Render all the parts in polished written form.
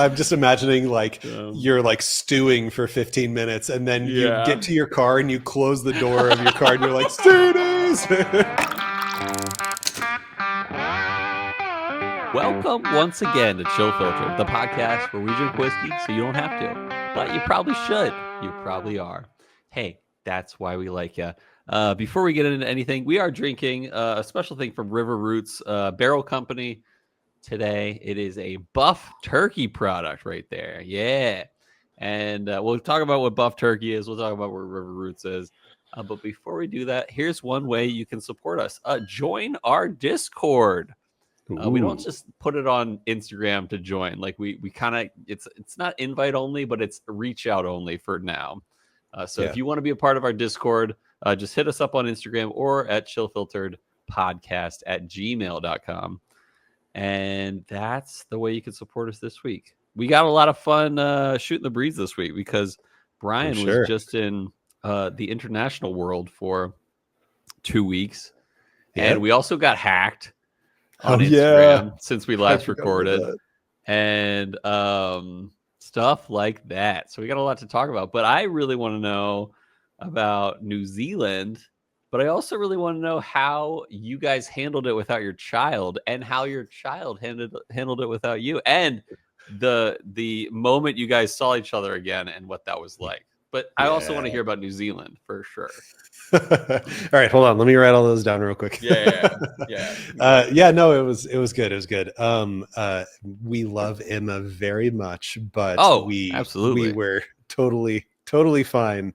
I'm just imagining like you're like stewing for 15 minutes and then you get to your car and you close the door of your car and you're like, students. Welcome once again to Chill Filter, the podcast where we drink whiskey so you don't have to, but you probably should. You probably are. Hey, that's why we like you. Before we get into anything, we are drinking a special thing from River Roots Barrel Company. Today, it is a BuffTurkey product right there. Yeah. And we'll talk about what BuffTurkey is. We'll talk about what River Roots is. But before we do that, here's one way you can support us. Join our Discord. We don't just put it on Instagram to join. Like we kind of, it's not invite only, but it's reach out only for now. So if you want to be a part of our Discord, just hit us up on Instagram or at chillfilteredpodcast@gmail.com. And that's the way you can support us this week. We got a lot of fun shooting the breeze this week because Bryan was just in the international world for 2 weeks. And we also got hacked on Instagram since we last recorded and stuff like that. So we got a lot to talk about. But I really want to know about New Zealand. But I also really want to know how you guys handled it without your child and how your child handled it without you. And the moment you guys saw each other again and what that was like. But I also want to hear about New Zealand for sure. All right, hold on. Let me write all those down real quick. No, it was good. It was good. We love Emma very much, but we were totally fine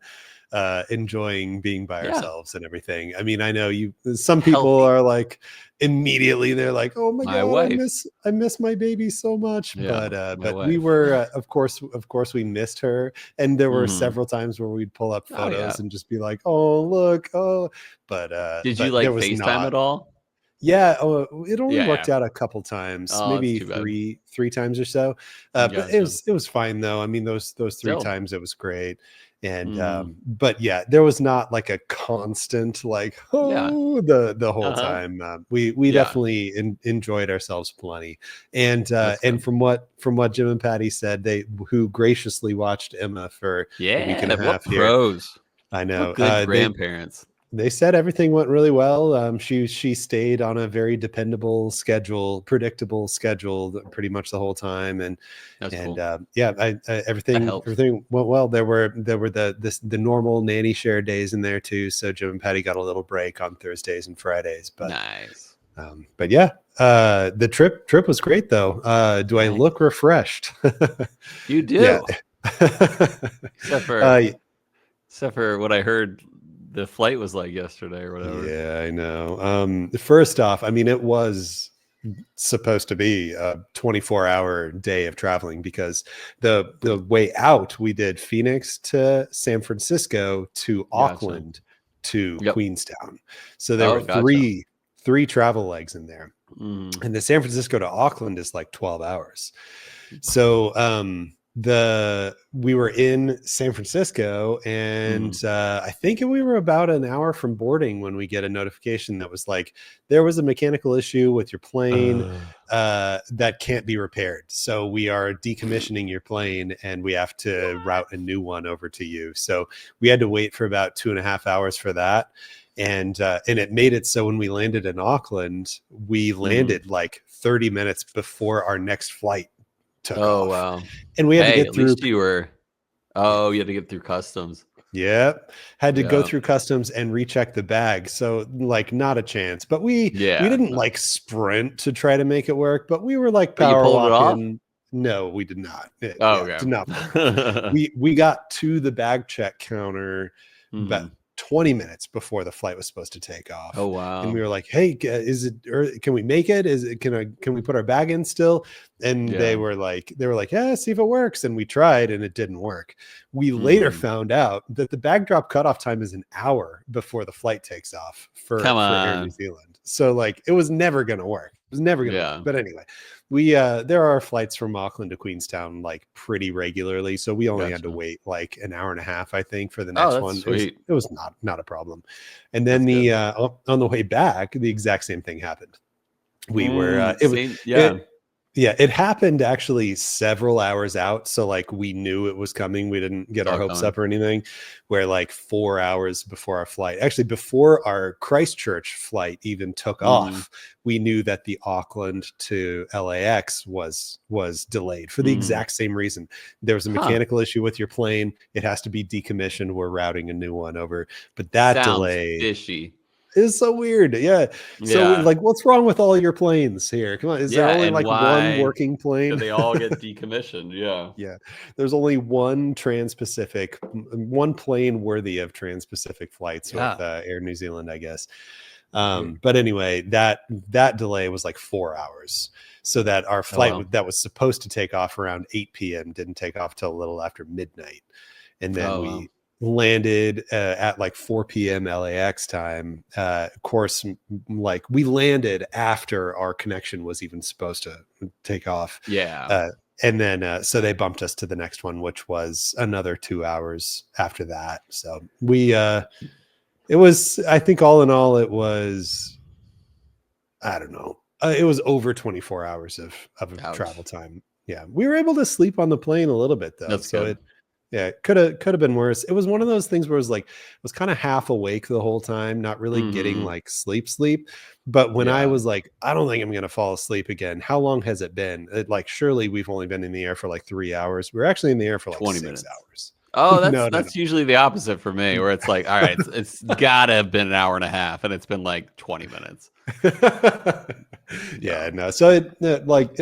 enjoying being by ourselves and everything. I mean, I know some people are like immediately they're like, oh my god, I miss my baby so much. But we were of course we missed her, and there were several times where we'd pull up photos and just be like, oh look, but did you like FaceTime at all? Yeah, it only worked out a couple times, maybe three times or so. But it was fine though. I mean, those 3 times it was great. And but there was not like a constant like the whole time. We definitely enjoyed ourselves plenty. And from what Jim and Patty said, who graciously watched Emma for a week and a half here. Pros. I know. Good grandparents. They said everything went really well. She stayed on a very dependable schedule, predictable schedule pretty much the whole time, and cool. Everything went well. There were the normal nanny share days in there too. So Jim and Patty got a little break on Thursdays and Fridays. But nice. The trip was great though. Do I look refreshed? You do. Except for what I heard the flight was like yesterday or whatever. Yeah, I know. First off, I mean, it was supposed to be a 24-hour day of traveling because the way out, we did Phoenix to San Francisco to Auckland to Queenstown. So there were three travel legs in there. And the San Francisco to Auckland is like 12 hours. So we were in San Francisco and I think we were about an hour from boarding when we get a notification that was like, there was a mechanical issue with your plane that can't be repaired. So we are decommissioning your plane and we have to route a new one over to you. So we had to wait for about 2.5 hours for that. And it made it so when we landed in Auckland, we landed like 30 minutes before our next flight took off. Wow. And we had to get through. At least you had to get through customs. Yep. Had to go through customs and recheck the bag. So like not a chance. But we didn't like sprint to try to make it work, but we were like power walking. No, we did not. Did not. we got to the bag check counter about 20 minutes before the flight was supposed to take off. Oh wow. And we were like, hey, can we make it? Can we put our bag in still? And they were like, yeah, see if it works. And we tried and it didn't work. We later found out that the bag drop cutoff time is an hour before the flight takes off for Air New Zealand. So like it was never gonna work. It was never gonna work. But anyway, we there are flights from Auckland to Queenstown like pretty regularly, so we only had to wait like an hour and a half, I think, for the next one. Sweet. It was not a problem. And then on the way back, the exact same thing happened. We were Yeah, it happened actually several hours out. So like we knew it was coming. We didn't get our hopes up or anything. Where like 4 hours before our flight, actually before our Christchurch flight even took off, we knew that the Auckland to LAX was delayed for the exact same reason. There was a mechanical issue with your plane. It has to be decommissioned. We're routing a new one over. But that delay fishy. Is so weird. Yeah. So like, what's wrong with all your planes here? Come on. Is there only like one working plane? Do they all get decommissioned? Yeah. Yeah. There's only one Trans-Pacific, one plane worthy of Trans-Pacific flights with Air New Zealand, I guess. But anyway, that delay was like 4 hours. So that our flight that was supposed to take off around 8 p.m. didn't take off till a little after midnight. And then we landed at like 4 p.m. LAX time. Of course, like we landed after our connection was even supposed to take off. Yeah. And then so they bumped us to the next one, which was another 2 hours after that. So we it was, I think all in all, it was, I don't know. It was over 24 hours of travel time. Yeah. We were able to sleep on the plane a little bit though. That's so good. it could have been worse. It was one of those things where it was like, I was kind of half awake the whole time, not really getting like sleep. But when I was like, I don't think I'm going to fall asleep again. How long has it been? Like, surely we've only been in the air for like 3 hours. We're actually in the air for like 20 6 minutes. hours. Oh, that's usually the opposite for me, where it's like, all right, it's gotta have been an hour and a half, and it's been like 20 minutes. No. So it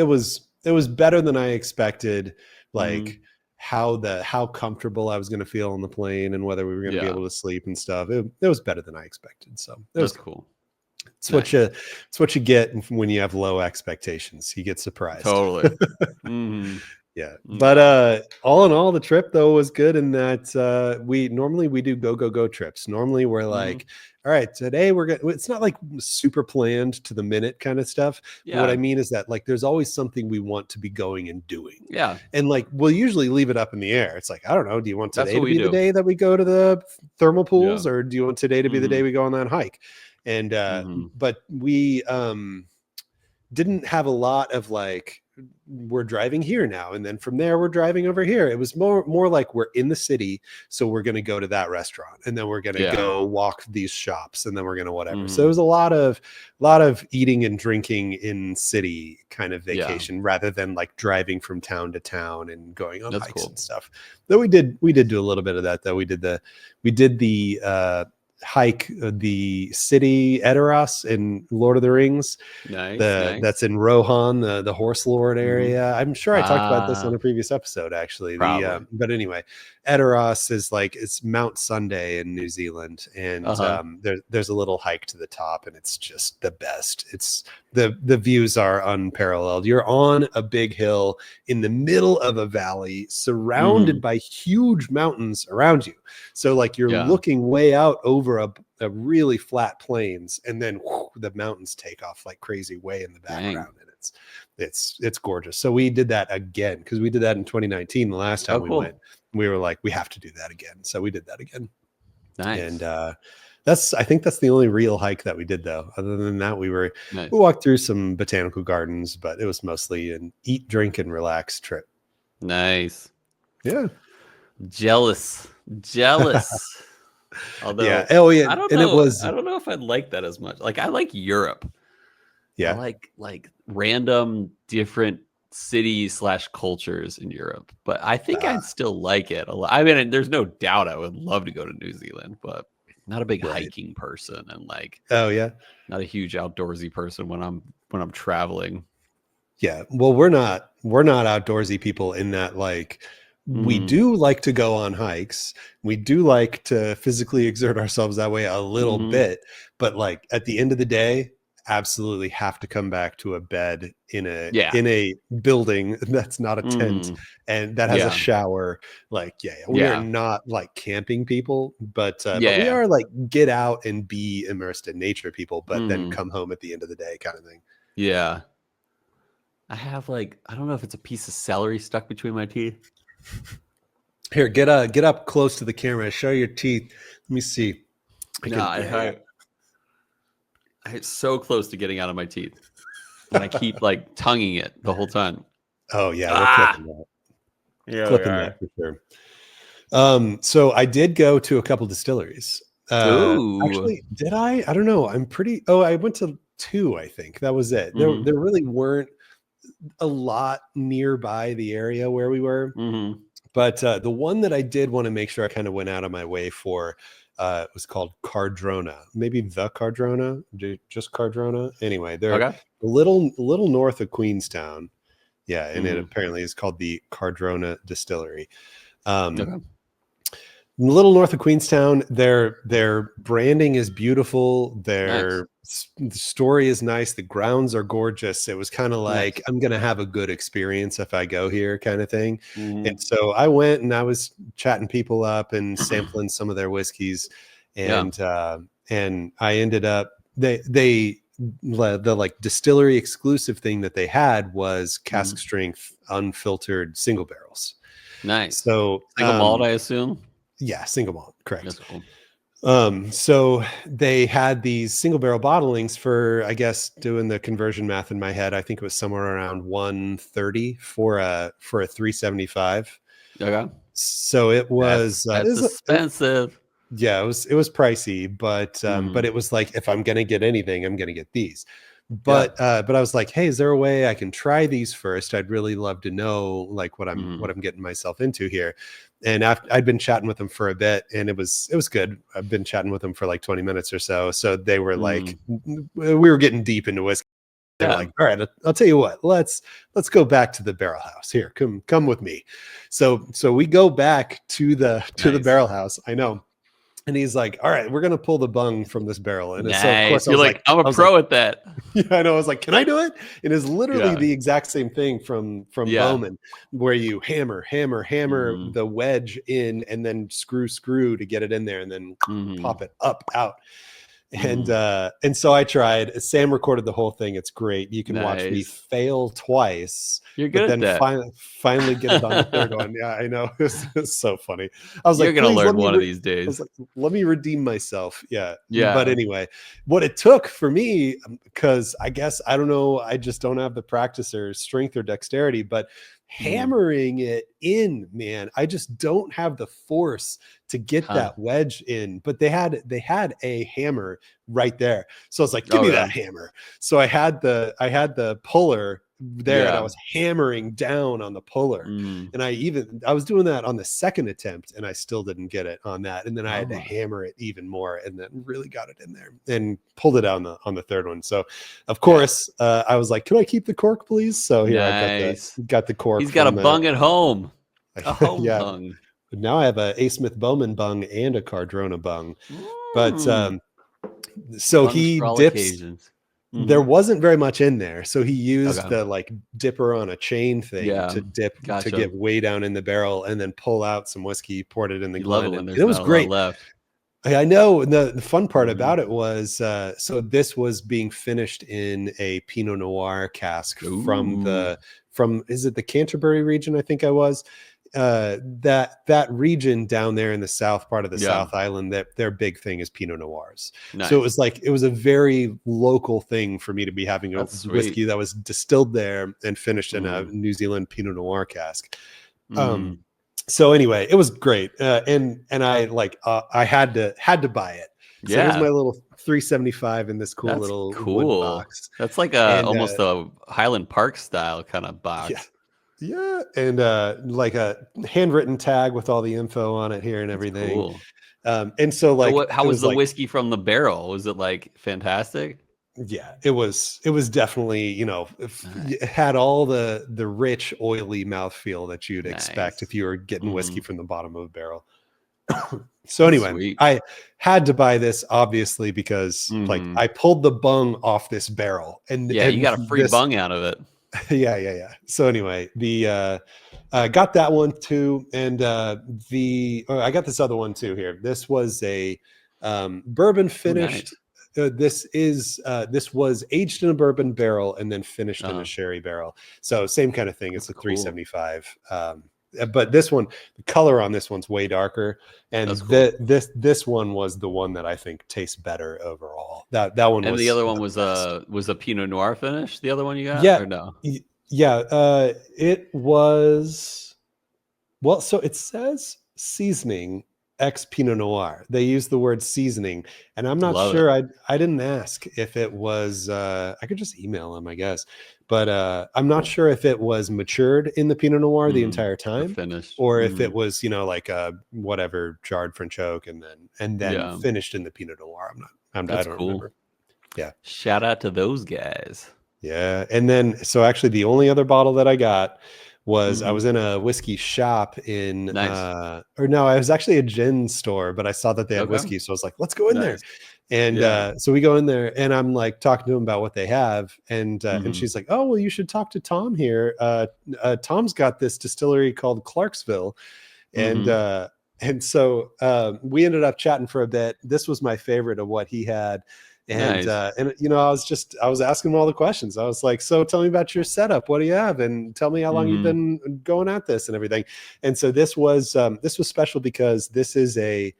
was better than I expected. Like how comfortable I was going to feel on the plane and whether we were going to be able to sleep and stuff. It was better than I expected. So that's cool. It's what you get when you have low expectations. You get surprised. Totally. Yeah. But all in all, the trip though was good in that we normally do go trips. Normally we're like, all right, today it's not like super planned to the minute kind of stuff. But what I mean is that like there's always something we want to be going and doing. Yeah. And like we'll usually leave it up in the air. It's like, I don't know, do you want today to be the day that we go to the thermal pools or do you want today to be the day we go on that hike? And but we didn't have a lot of like, we're driving here now and then from there we're driving over here. It was more like we're in the city, so we're going to go to that restaurant and then we're going to go walk these shops and then we're going to whatever. So it was a lot of eating and drinking in city kind of vacation rather than like driving from town to town and going on hikes and stuff. Though we did do a little bit of that though. We did the hike the city Edoras in Lord of the Rings. Nice. That's in Rohan, the horse lord area. I'm sure I talked about this on a previous episode actually. But anyway, Edoras is like, it's Mount Sunday in New Zealand, and there's a little hike to the top and it's just the best. It's the views are unparalleled. You're on a big hill in the middle of a valley surrounded by huge mountains around you. So like you're looking way out over a really flat plains, and then the mountains take off like crazy way in the background. And it's gorgeous. So we did that again because we did that in 2019. The last time we went, we were like, we have to do that again. So we did that again. Nice. And I think that's the only real hike that we did though. Other than that, we walked through some botanical gardens, but it was mostly an eat, drink, and relax trip. Nice. Yeah. Jealous. Although, I don't know. I don't know if I'd like that as much. Like I like Europe. Yeah. I like random different cities / cultures in Europe, but I think I'd still like it a lot. I mean, there's no doubt I would love to go to New Zealand, but not a big hiking person and like, not a huge outdoorsy person when I'm traveling. Yeah. Well, we're not outdoorsy people in that like, we do like to go on hikes. We do like to physically exert ourselves that way a little bit, but like at the end of the day, absolutely have to come back to a bed in a building that's not a tent and that has a shower. Like, we are not like camping people, but we are like get out and be immersed in nature people, but then come home at the end of the day kind of thing. Yeah. I have like, I don't know if it's a piece of celery stuck between my teeth. Here, get up close to the camera. Show your teeth. Let me see. I'm so close to getting out of my teeth. and I keep like tonguing it the whole time. Oh yeah, we're clipping that. Yeah, Clipping that for sure. So I did go to a couple distilleries. Ooh. Actually, did I? I don't know. I went to 2, I think. That was it. Mhm. There really weren't a lot nearby the area where we were. Mhm. But the one that I did want to make sure I kind of went out of my way for was called Cardrona. Maybe the Cardrona, just Cardrona. Anyway, they're Okay. a little north of Queenstown. Yeah, and it Mhm. apparently is called the Cardrona Distillery. Um, Okay. a little north of Queenstown. Their branding is beautiful. Nice. The story is nice. The grounds are gorgeous. It was kind of like, Nice. I'm gonna have a good experience if I go here, kind of thing. And Mhm. so I went and I was chatting people up and sampling some of their whiskeys, Yeah. and I ended up the like distillery exclusive thing that they had was cask Mhm. strength unfiltered single barrels. Nice. So Single malt, I assume? yeah, single malt, correct. That's cool. So they had these single barrel bottlings for, I guess, doing the conversion math in my head, I think it was somewhere around 130 for a 375. Okay. So it was That's expensive. yeah, it was pricey, but Mhm. it was like, if I'm gonna get anything, I'm gonna get these. Yeah. But I was like, hey, is there a way I can try these first? I'd really love to know like what Mhm. I'm getting myself into here. And I'd been chatting with them for a bit, and it was good. I've been chatting with them for like 20 minutes or so. So they were like, Mhm. we were getting deep into whiskey. They were Yeah. like, all right, I'll tell you what, let's go back to the barrel house. Here, come with me. So we go back to the Nice. barrel house. I know. And he's like, all right, we're gonna pull the bung from this barrel. And so of Nice. course You're like, I'm a I was like, pro at that. yeah, I know. I was like, can I do it? It is literally Yeah. the exact same thing from Yeah. Bowman, where you hammer Mhm. the wedge in and then screw to get it in there and then Mhm. pop it up out. Mhm. And so I tried. Sam recorded the whole thing. It's great. You can watch me Nice. fail twice, You're but good at then that. finally get it on the third one. Yeah, I know. It's so funny. I was You're like, gonna please learn one of these I was days. like, let me redeem myself. Yeah. But Yeah. anyway, what it took for me, because I guess I don't know, I just don't have the practice or strength or dexterity, but Mhm. hammering it in, man, I just don't have the force to get Huh. that wedge in. But they had a hammer right there. So I was like, give Oh, me yeah. that hammer. So I had the puller there and I Yeah. was hammering down on the puller. Mm. And I was doing that on the second attempt and I still didn't get it on that. And then I had to Oh. hammer it even more and then really got it in there and pulled it on the third one. So of Yeah. course I was like, can I keep the cork, please? So here I've Nice. got the cork He's got a from that. bung at home. A home Yeah. bung. But now I have a A. Smith Bowman bung and a Cardrona bung. But Mm. so Bungs he for all dips. occasions. There Mhm. wasn't very much in there, so he used Okay. the like dipper on a chain thing Yeah. to dip to Gotcha. get way down in the barrel and then pull out some whiskey, poured it in the You love it Glen, when and there's it was not a lot great. left. I know. And the fun part Mhm. about it was, so this was being finished in a Pinot Noir cask Ooh. from is it the Canterbury region? I think I was that region down there in the south part of the Yeah. South Island. That their big thing is Pinot Noirs. So Nice. it was a very local thing for me to be having a That's sweet. whiskey that was distilled there and finished in a Mhm. New Zealand Pinot Noir cask. Um, Mhm. so anyway, it was great, and I had to buy it. So here's my Yeah. little 375 in this cool That's little wood cool. box, That's like and almost a Highland Park style kind of yeah, box. yeah, and like a handwritten tag with all the info on it here and That's everything. cool. And so So like how it was was the like, whiskey from the barrel? Was it like fantastic? yeah, it was definitely, it Nice. had all the rich oily mouthfeel that you'd expect if Nice. you were getting whiskey Mhm. from the bottom of a barrel. So That's anyway, sweet. I had to buy this obviously because like Mhm. I pulled the bung off this barrel Yeah, you and got a free this bung out of it. yeah. So anyway, the got that one too, and I got this other one too here. This was a bourbon Ooh, finished. nice. This was aged in a bourbon barrel and then finished in a Uh-huh. sherry barrel. So same kind of thing. It's That's a cool. 375. but this one, the color on this one's way darker, and That's cool. this one was the one that I think tastes better overall. That one And was the other one was best. a Pinot Noir finish. The other one you got, Yeah, or no? yeah. It was, well, so it says seasoning ex Pinot Noir. They use the word seasoning, and I'm not Love sure. it. I didn't ask if it was. I could just email them, I guess, but I'm not sure if it was matured in the Pinot Noir the entire Or time, finished. or if it was, you know, like whatever jarred French oak and then Yeah. finished in the Pinot Noir. I That's don't cool. remember. Yeah. Shout out to those guys. Yeah. And then, so actually the only other bottle that I got was, I was in a whiskey shop in, Nice. or no, I was actually a gin store, but I saw that they had Okay. whiskey. So I was like, let's go in there. Nice. And Yeah. so we go in there, and I'm like talking to him about what they have. And she's like, oh, well, you should talk to Tom here. Tom's got this distillery called Clarksville. And so we ended up chatting for a bit. This was my favorite of what he had. And Nice. you know, I was asking him all the questions. I was like, so tell me about your setup. What do you have? And tell me how long you've been going at this and everything. And so this was special because this is a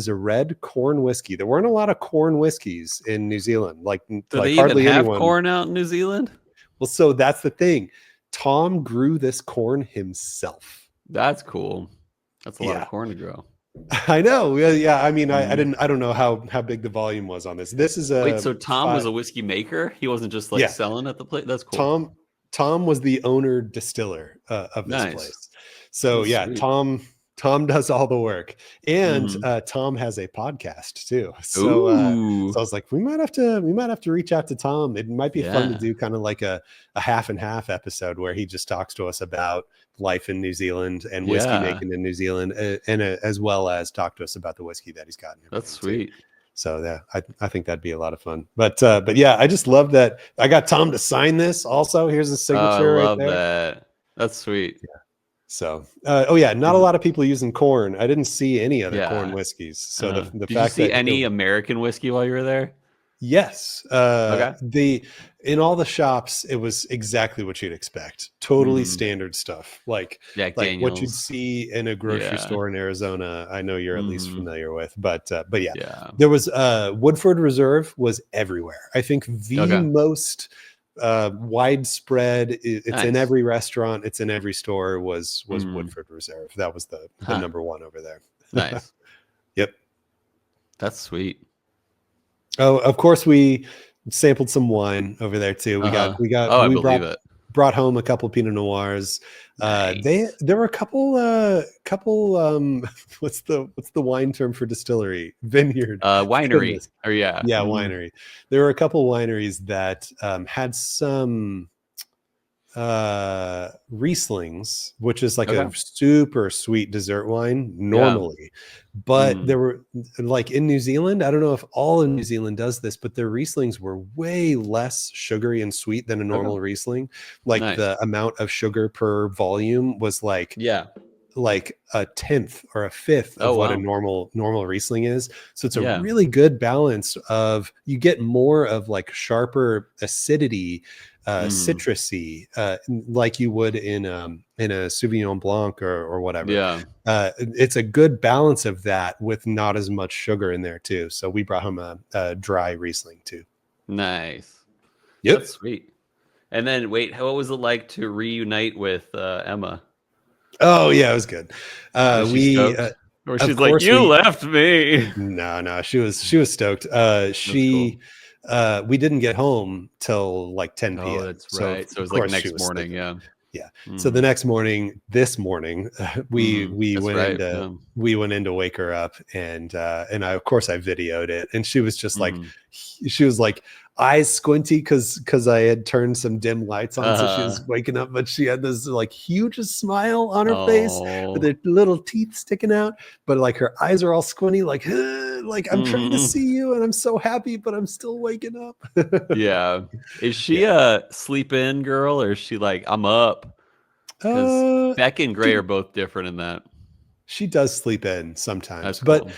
red corn whiskey. There weren't a lot of corn whiskeys in New Zealand. Like they hardly even have anyone. corn out in New Zealand? Well, so that's the thing. Tom grew this corn himself. That's cool. That's a lot of corn to grow. I know. Yeah. I mean, I don't know how big the volume was on this. This is a wait. So Tom was a whiskey maker. He wasn't just like selling at the place. That's cool. Tom was the owner distiller of this place. So that's sweet. Tom does all the work, and Tom has a podcast too. So I was like, we might have to reach out to Tom. It might be fun to do kind of like a half and half episode where he just talks to us about life in New Zealand and whiskey making in New Zealand, and as well as talk to us about the whiskey that he's gotten. That's sweet. Too. So yeah, I think that'd be a lot of fun. But yeah, I just love that I got Tom to sign this. Also, here's his signature. I love right there. that. That's sweet. Yeah. So, not a lot of people using corn. I didn't see any other corn whiskeys. So the did fact you see that any American whiskey while you were there? Yes. In all the shops, it was exactly what you'd expect. Totally standard stuff, like what you'd see in a grocery store in Arizona. I know you're at least familiar with, but yeah, there was Woodford Reserve was everywhere. I think the most widespread, it's in every restaurant, it's in every store, was Woodford Reserve. That was the number one over there. Nice. Yep. That's sweet. Oh, of course we sampled some wine over there too. We brought home a couple Pinot Noirs. Nice. There were a couple what's the wine term for distillery? Vineyard. Winery. Or winery. There were a couple wineries that had some Rieslings, which is like a super sweet dessert wine normally, but there were, like in New Zealand, I don't know if all in New Zealand does this, but their Rieslings were way less sugary and sweet than a normal Riesling. Like the amount of sugar per volume was like a tenth or a fifth of what a normal Riesling is. So it's a really good balance of, you get more of like sharper acidity, citrusy, like you would in a Sauvignon Blanc or whatever. It's a good balance of that with not as much sugar in there too. So we brought home a dry Riesling too. Nice. Yep. That's sweet. And then wait, what was it like to reunite with Emma? Oh yeah, it was good. Or she's like, you left me. No, she was stoked. We didn't get home till like 10 p.m. Oh, that's right. So it was like next morning. Yeah. So the next morning, this morning, we went in to wake her up, and of course I videoed it, and she was just like, she was like eyes squinty because I had turned some dim lights on, so she was waking up, but she had this like huge smile on her face with her little teeth sticking out, but like her eyes are all squinty, like I'm trying to see you and I'm so happy, but I'm still waking up. Yeah. Is she a sleep in girl, or is she like, I'm up? Because Beck and Gray are both different in that. She does sleep in sometimes. That's cool.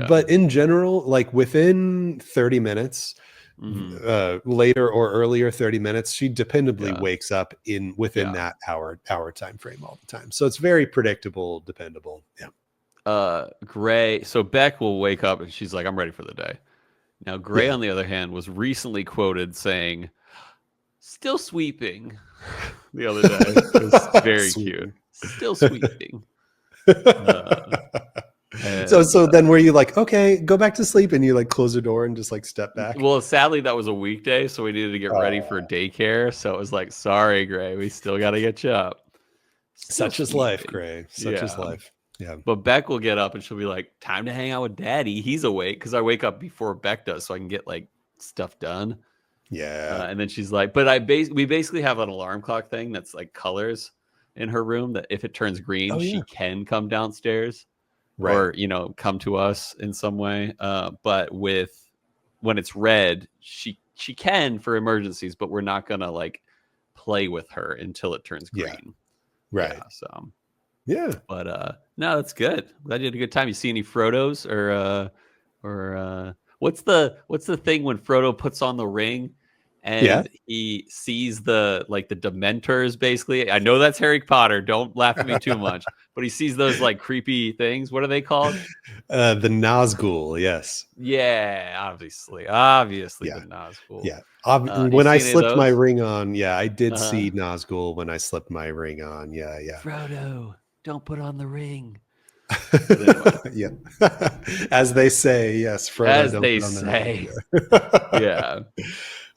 But in general, like within 30 minutes, later or earlier 30 minutes, she dependably Yeah. wakes up within that hour time frame all the time. So it's very predictable, dependable. Gray. So Beck will wake up and she's like, I'm ready for the day. Now, Gray, Yeah. on the other hand, was recently quoted saying, still sweeping the other day. It was very cute. Still sweeping. So then were you like, okay, go back to sleep, and you like close the door and just like step back? Well, sadly, that was a weekday, so we needed to get ready for daycare. So it was like, sorry, Gray, we still got to get you up. Such is life, Gray. Such is life. Yeah. But Beck will get up and she'll be like, time to hang out with Daddy. He's awake, because I wake up before Beck does, so I can get like stuff done. Yeah. And then she's like, but we basically have an alarm clock thing that's like colors in her room, that if it turns green, she can come downstairs. Right. Or, you know, come to us in some way. But when it's red, she can for emergencies, but we're not gonna like play with her until it turns green. Yeah. Right. Yeah, so yeah. But no, that's good. Glad you had a good time. You see any Frodos or what's the thing when Frodo puts on the ring and he sees the Dementors, basically? I know that's Harry Potter. Don't laugh at me too much. But he sees those like creepy things. What are they called? The Nazgul, yes. Yeah, obviously the Nazgul. Yeah. When I slipped my ring on, I did see Nazgul when I slipped my ring on. Yeah. Frodo, don't put on the ring. Yeah. As they say, yes, Frodo. As they say. Yeah.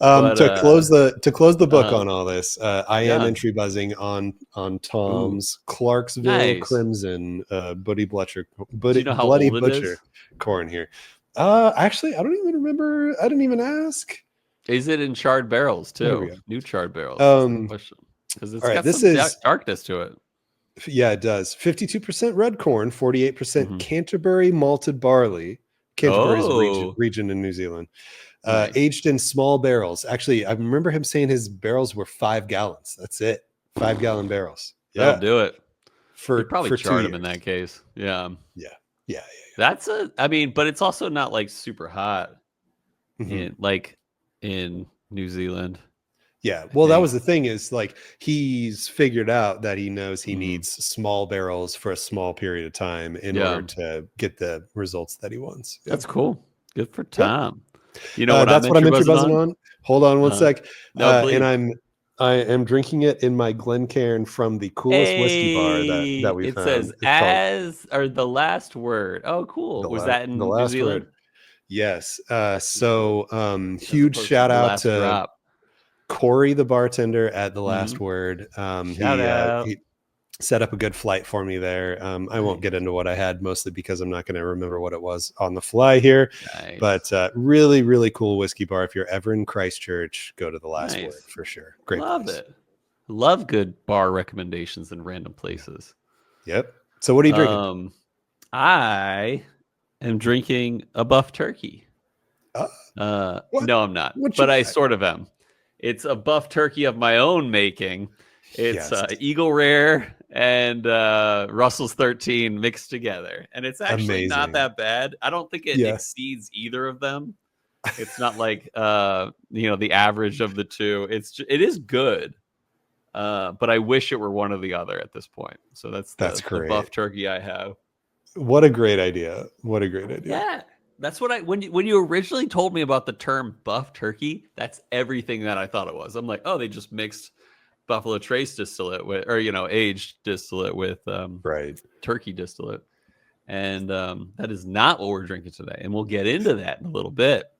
To close the book on all this, I am entry buzzing on Tom's Clarksville Crimson Bloody Butcher corn here. Actually, I don't even remember. I didn't even ask. Is it in charred barrels too? New charred barrels. Because it's got some darkness to it. Yeah, it does. 52% red corn, 48% Canterbury malted barley. Canterbury's region in New Zealand. Nice. Aged in small barrels. Actually, I remember him saying his barrels were 5 gallons. That's it. 5-gallon barrels. Yeah. That'll do it. For probably charred them in that case. Yeah. That's but it's also not like super hot in New Zealand. Yeah. Well, that was the thing, is like he's figured out that he knows he needs small barrels for a small period of time in order to get the results that he wants. Yeah. That's cool. Good for Tom. You know that's what I'm entry buzzing on. Hold on one sec. No, and I am drinking it in my Glencairn from the coolest whiskey bar that we found. It says the last word. Oh, cool. Was that in New Zealand? Word. Yes. So huge shout out to Corey, the bartender at the Last Word. He set up a good flight for me there. I won't get into what I had, mostly because I'm not going to remember what it was on the fly here. Nice. But really, really cool whiskey bar. If you're ever in Christchurch, go to the Last Word for sure. Great. Love it. Love good bar recommendations in random places. Yep. So what are you drinking? I am drinking a BuffTurkey. No, I'm not. But I sort of am. It's a BuffTurkey of my own making. It's Eagle Rare and Russell's 13 mixed together, and it's actually not that bad. I don't think it exceeds either of them. It's not like the average of the two. It is good, but I wish it were one or the other at this point. So that's the BuffTurkey I have. What a great idea! What a great idea! Yeah, that's what when you originally told me about the term BuffTurkey, that's everything that I thought it was. I'm like, oh, they just mixed Buffalo Trace distillate with, or aged distillate with turkey distillate, and that is not what we're drinking today, and we'll get into that in a little bit.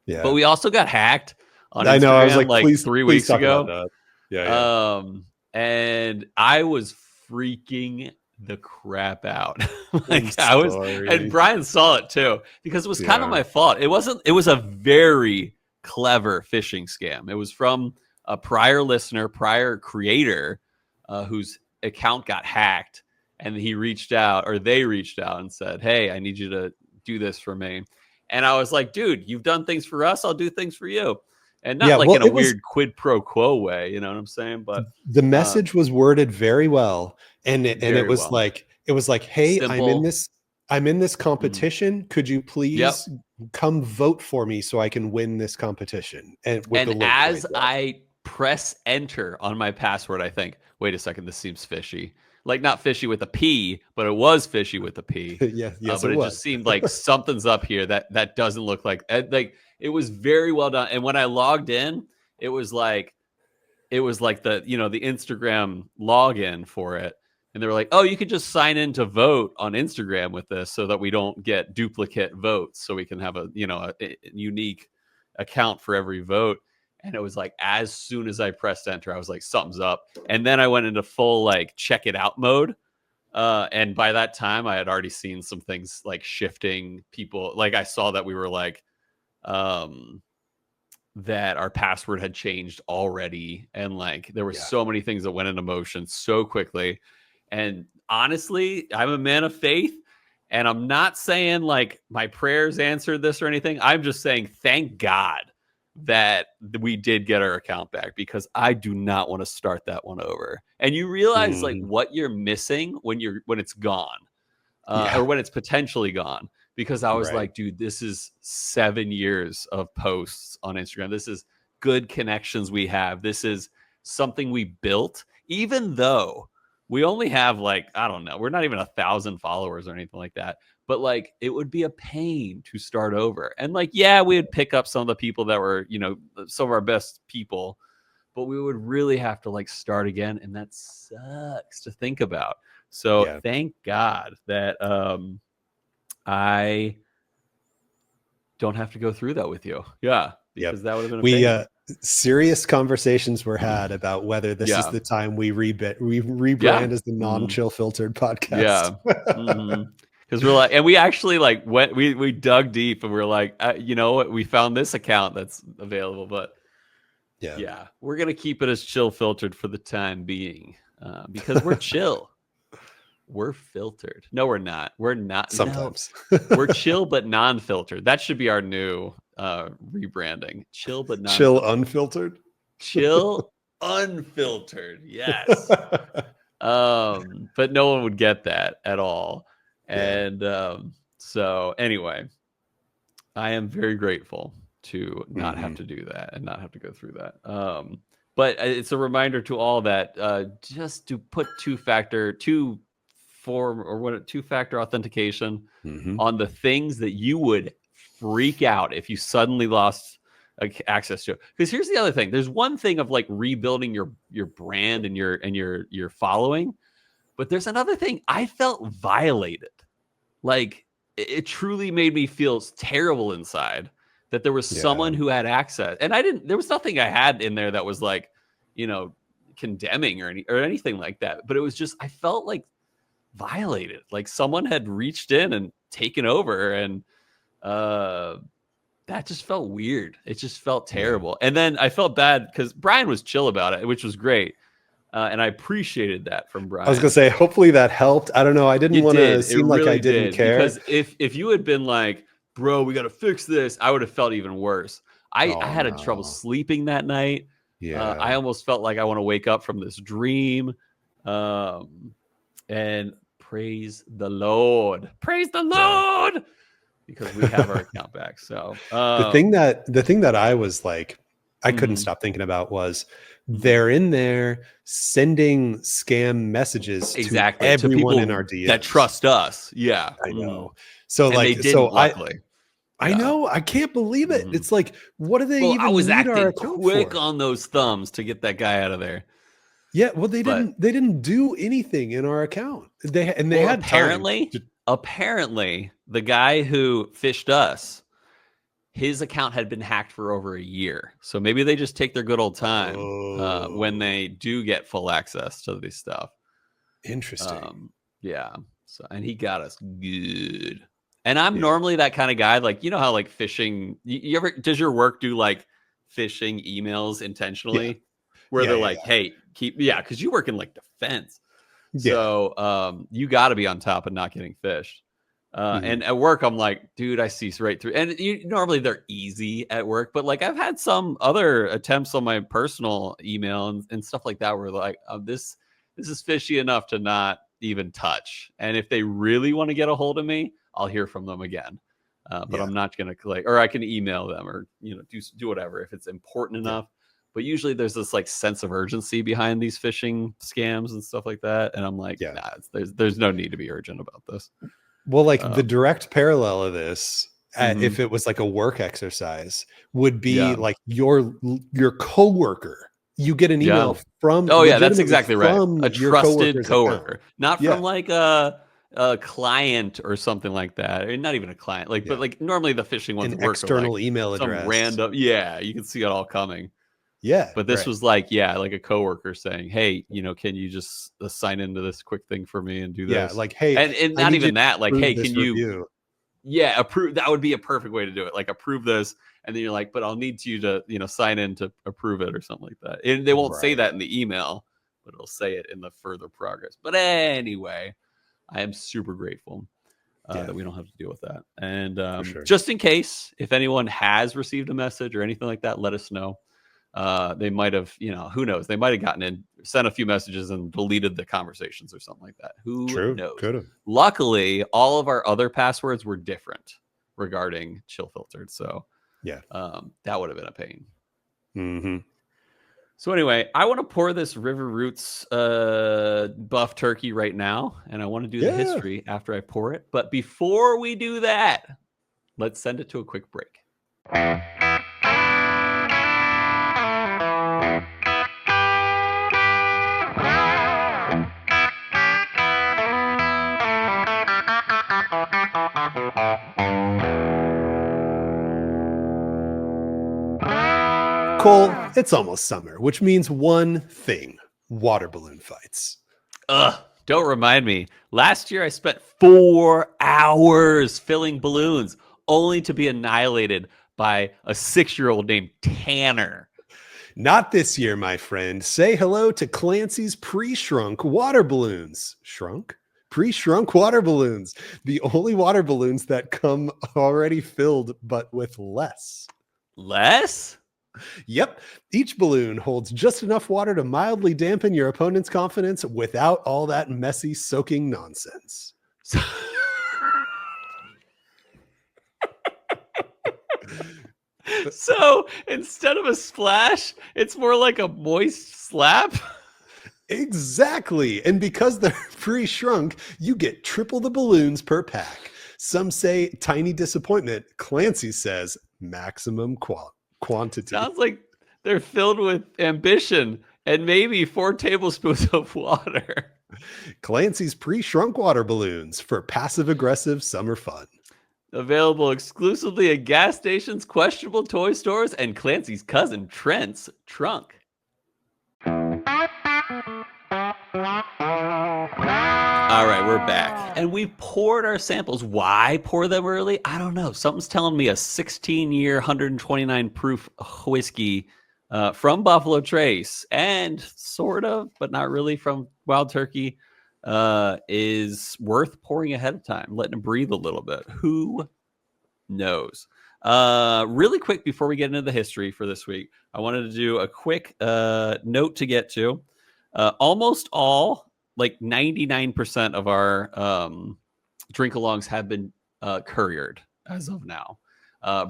Yeah, but we also got hacked on Instagram. I know. I was like 3 weeks ago. And I was freaking the crap out. And Bryan saw it too, because it was kind of my fault. It was a very clever phishing scam. It was from a prior listener, prior creator, whose account got hacked, and they reached out and said, "Hey, I need you to do this for me." And I was like, "Dude, you've done things for us. I'll do things for you." And not in a weird quid pro quo way, you know what I'm saying? But the message was worded very well, and it was like, "Hey, simple, I'm in this. I'm in this competition. Could you please come vote for me so I can win this competition? And with the link as right there. I press enter on my password, I think, wait a second, this seems fishy. Like not fishy with a P, but it was fishy with a P. Yes, But it it was. just seemed like something's up here that doesn't look like it was very well done. And when I logged in, it was like the the Instagram login for it. And they were like, oh, you could just sign in to vote on Instagram with this so that we don't get duplicate votes. So we can have a unique account for every vote. And it was like, as soon as I pressed enter, I was like, something's up. And then I went into full like check it out mode. And by that time I had already seen some things like shifting people. Like I saw that we were like, that our password had changed already. And like, there were so many things that went into motion so quickly. And honestly, I'm a man of faith, and I'm not saying like my prayers answered this or anything. I'm just saying, thank God that we did get our account back, because I do not want to start that one over. And you realize like what you're missing when it's gone, or when it's potentially gone. Because I was like, dude, this is 7 years of posts on Instagram. This is good connections we have. This is something we built, even though we only have like, I don't know, we're not even 1,000 followers or anything like that. But like, it would be a pain to start over. And like, yeah, we would pick up some of the people that were, some of our best people, but we would really have to like start again. And that sucks to think about. So thank God that I don't have to go through that with you. Yeah. Because that would have been a pain. Serious conversations were had about whether this is the time we rebrand as the non-chill filtered podcast. Yeah. Because we're like, and we actually like we dug deep and we're like, you know what, we found this account that's available, but we're gonna keep it as chill filtered for the time being, because we're chill. We're filtered. No, we're not. We're not. Sometimes. No, we're chill but non-filtered. That should be our new rebranding. Chill but non. Chill unfiltered. Chill unfiltered. Yes. But no one would get that at all. And so anyway, I am very grateful to not have to do that and not have to go through that. But it's a reminder to all that just to put two-factor authentication on the things that you would freak out if you suddenly lost access to it. Because here's the other thing: there's one thing of like rebuilding your brand and your following, but there's another thing. I felt violated. Like it truly made me feel terrible inside that there was someone who had access, and there was nothing I had in there that was like, condemning or anything like that. But it was just, I felt like violated, like someone had reached in and taken over, and that just felt weird. It just felt terrible. And then I felt bad because Bryan was chill about it, which was great. And I appreciated that from Bryan. I was gonna say, hopefully that helped. I don't know. I didn't want to seem like I didn't care. Because if you had been like, bro, we got to fix this, I would have felt even worse. I had trouble sleeping that night. I almost felt like I want to wake up from this dream. And praise the Lord. Praise the Lord. Because we have our account back. So the thing that I was like, I couldn't stop thinking about was they're in there sending scam messages to everyone in our DMs that trust us. Yeah, I know. So and like, they didn't, luckily. I know. I can't believe it. It's like, what do they even I was need acting our account quick for? on those thumbs to get that guy out of there. Yeah, well, they didn't do anything in our account. They had apparently the guy who fished us, his account had been hacked for over a year. So maybe they just take their good old time when they do get full access to this stuff. Interesting. So, and he got us good. And I'm normally that kind of guy. Like, you know how like phishing, does your work do like phishing emails intentionally? Where they're like, hey, because you work in like defense. So you got to be on top of not getting phished. And at work, I'm like, dude, I see right through. And normally they're easy at work, but like I've had some other attempts on my personal email and stuff like that where like, this is fishy enough to not, even touch. And if they really want to get a hold of me, I'll hear from them again. But I'm not going to or I can email them or, do whatever if it's important enough. But usually there's this like sense of urgency behind these phishing scams and stuff like that. And I'm like, nah, there's no need to be urgent about this. Well, like the direct parallel of this, if it was like a work exercise, would be like your coworker. You get an email from. Oh yeah, that's exactly right. From a trusted coworker, not from like a client or something like that. Or not even a client. But like normally the phishing ones work external like email address, some random. Yeah, you can see it all coming. Yeah, but this was like a coworker saying, "Hey, can you just sign into this quick thing for me and do this?" Yeah, like, hey, and not even that, like, hey, can you? Review. Yeah, approve. That would be a perfect way to do it. Like, approve this, and then you're like, but I'll need you to, sign in to approve it or something like that. And they won't say that in the email, but it'll say it in the further progress. But anyway, I am super grateful that we don't have to deal with that. And just in case, if anyone has received a message or anything like that, let us know. They might have, who knows? They might have gotten in, sent a few messages and deleted the conversations or something like that. Who knows? Could've. Luckily, all of our other passwords were different regarding Chill Filtered. So that would have been a pain. Mm-hmm. So anyway, I want to pour this River Roots buff turkey right now. And I want to do the history after I pour it. But before we do that, let's send it to a quick break. Cole, it's almost summer, which means one thing: water balloon fights. Don't remind me. Last year I spent 4 hours filling balloons only to be annihilated by a 6-year-old named Tanner. Not this year, my friend. Say hello to Clancy's pre-shrunk water balloons. Shrunk? Pre-shrunk water balloons. The only water balloons that come already filled, but with less. Less? Yep. Each balloon holds just enough water to mildly dampen your opponent's confidence without all that messy soaking nonsense. So instead of a splash, it's more like a moist slap? Exactly. And because they're pre-shrunk, you get triple the balloons per pack. Some say tiny disappointment. Clancy says maximum quantity. Sounds like they're filled with ambition and maybe 4 tablespoons of water. Clancy's pre-shrunk water balloons for passive-aggressive summer fun. Available exclusively at gas stations, questionable toy stores, and Clancy's cousin Trent's trunk. All right, we're back. And we've poured our samples. Why pour them early? I don't know. Something's telling me a 16-year, 129 proof whiskey from Buffalo Trace and sort of, but not really, from Wild Turkey is worth pouring ahead of time, letting it breathe a little bit. Who knows? Really quick before we get into the history for this week, I wanted to do a quick note to get to. Almost all, like 99% of our drink-alongs have been couriered as of now.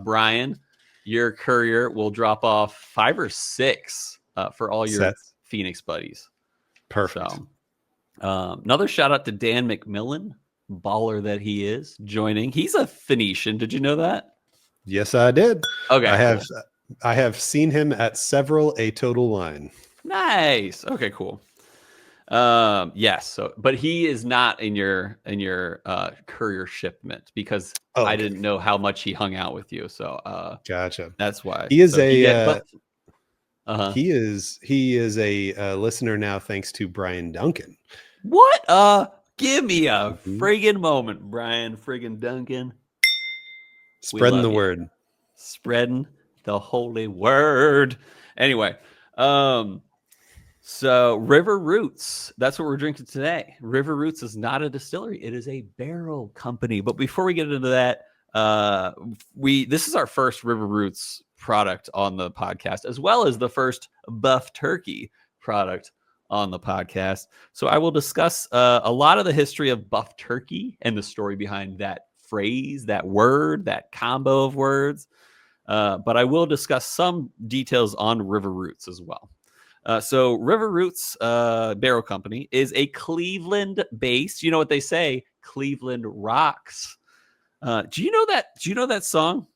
Bryan, your courier will drop off 5 or 6 for all your Phoenix buddies. Perfect. So, another shout out to Dan McMillan, baller that he is, joining. He's a Phoenician. Did you know that? Yes, I did. Okay, I have seen him at several A Total Wine. Nice. Okay, cool. Yes. So, but he is not in your courier shipment because I didn't know how much he hung out with you. So, gotcha. That's why he is he is a listener now, thanks to Brian Duncan. What? Give me a friggin' moment, Brian friggin' Duncan. Spreading the word. Spreading the holy word. Anyway, so River Roots, that's what we're drinking today. River Roots is not a distillery. It is a barrel company. But before we get into that, this is our first River Roots product on the podcast, as well as the first Buff Turkey product on the podcast. So I will discuss a lot of the history of buff turkey and the story behind that phrase, that word, that combo of words. But I will discuss some details on River Roots as well. So River Roots Barrel Company is a Cleveland-based. You know what they say? Cleveland rocks. Do you know that? Do you know that song?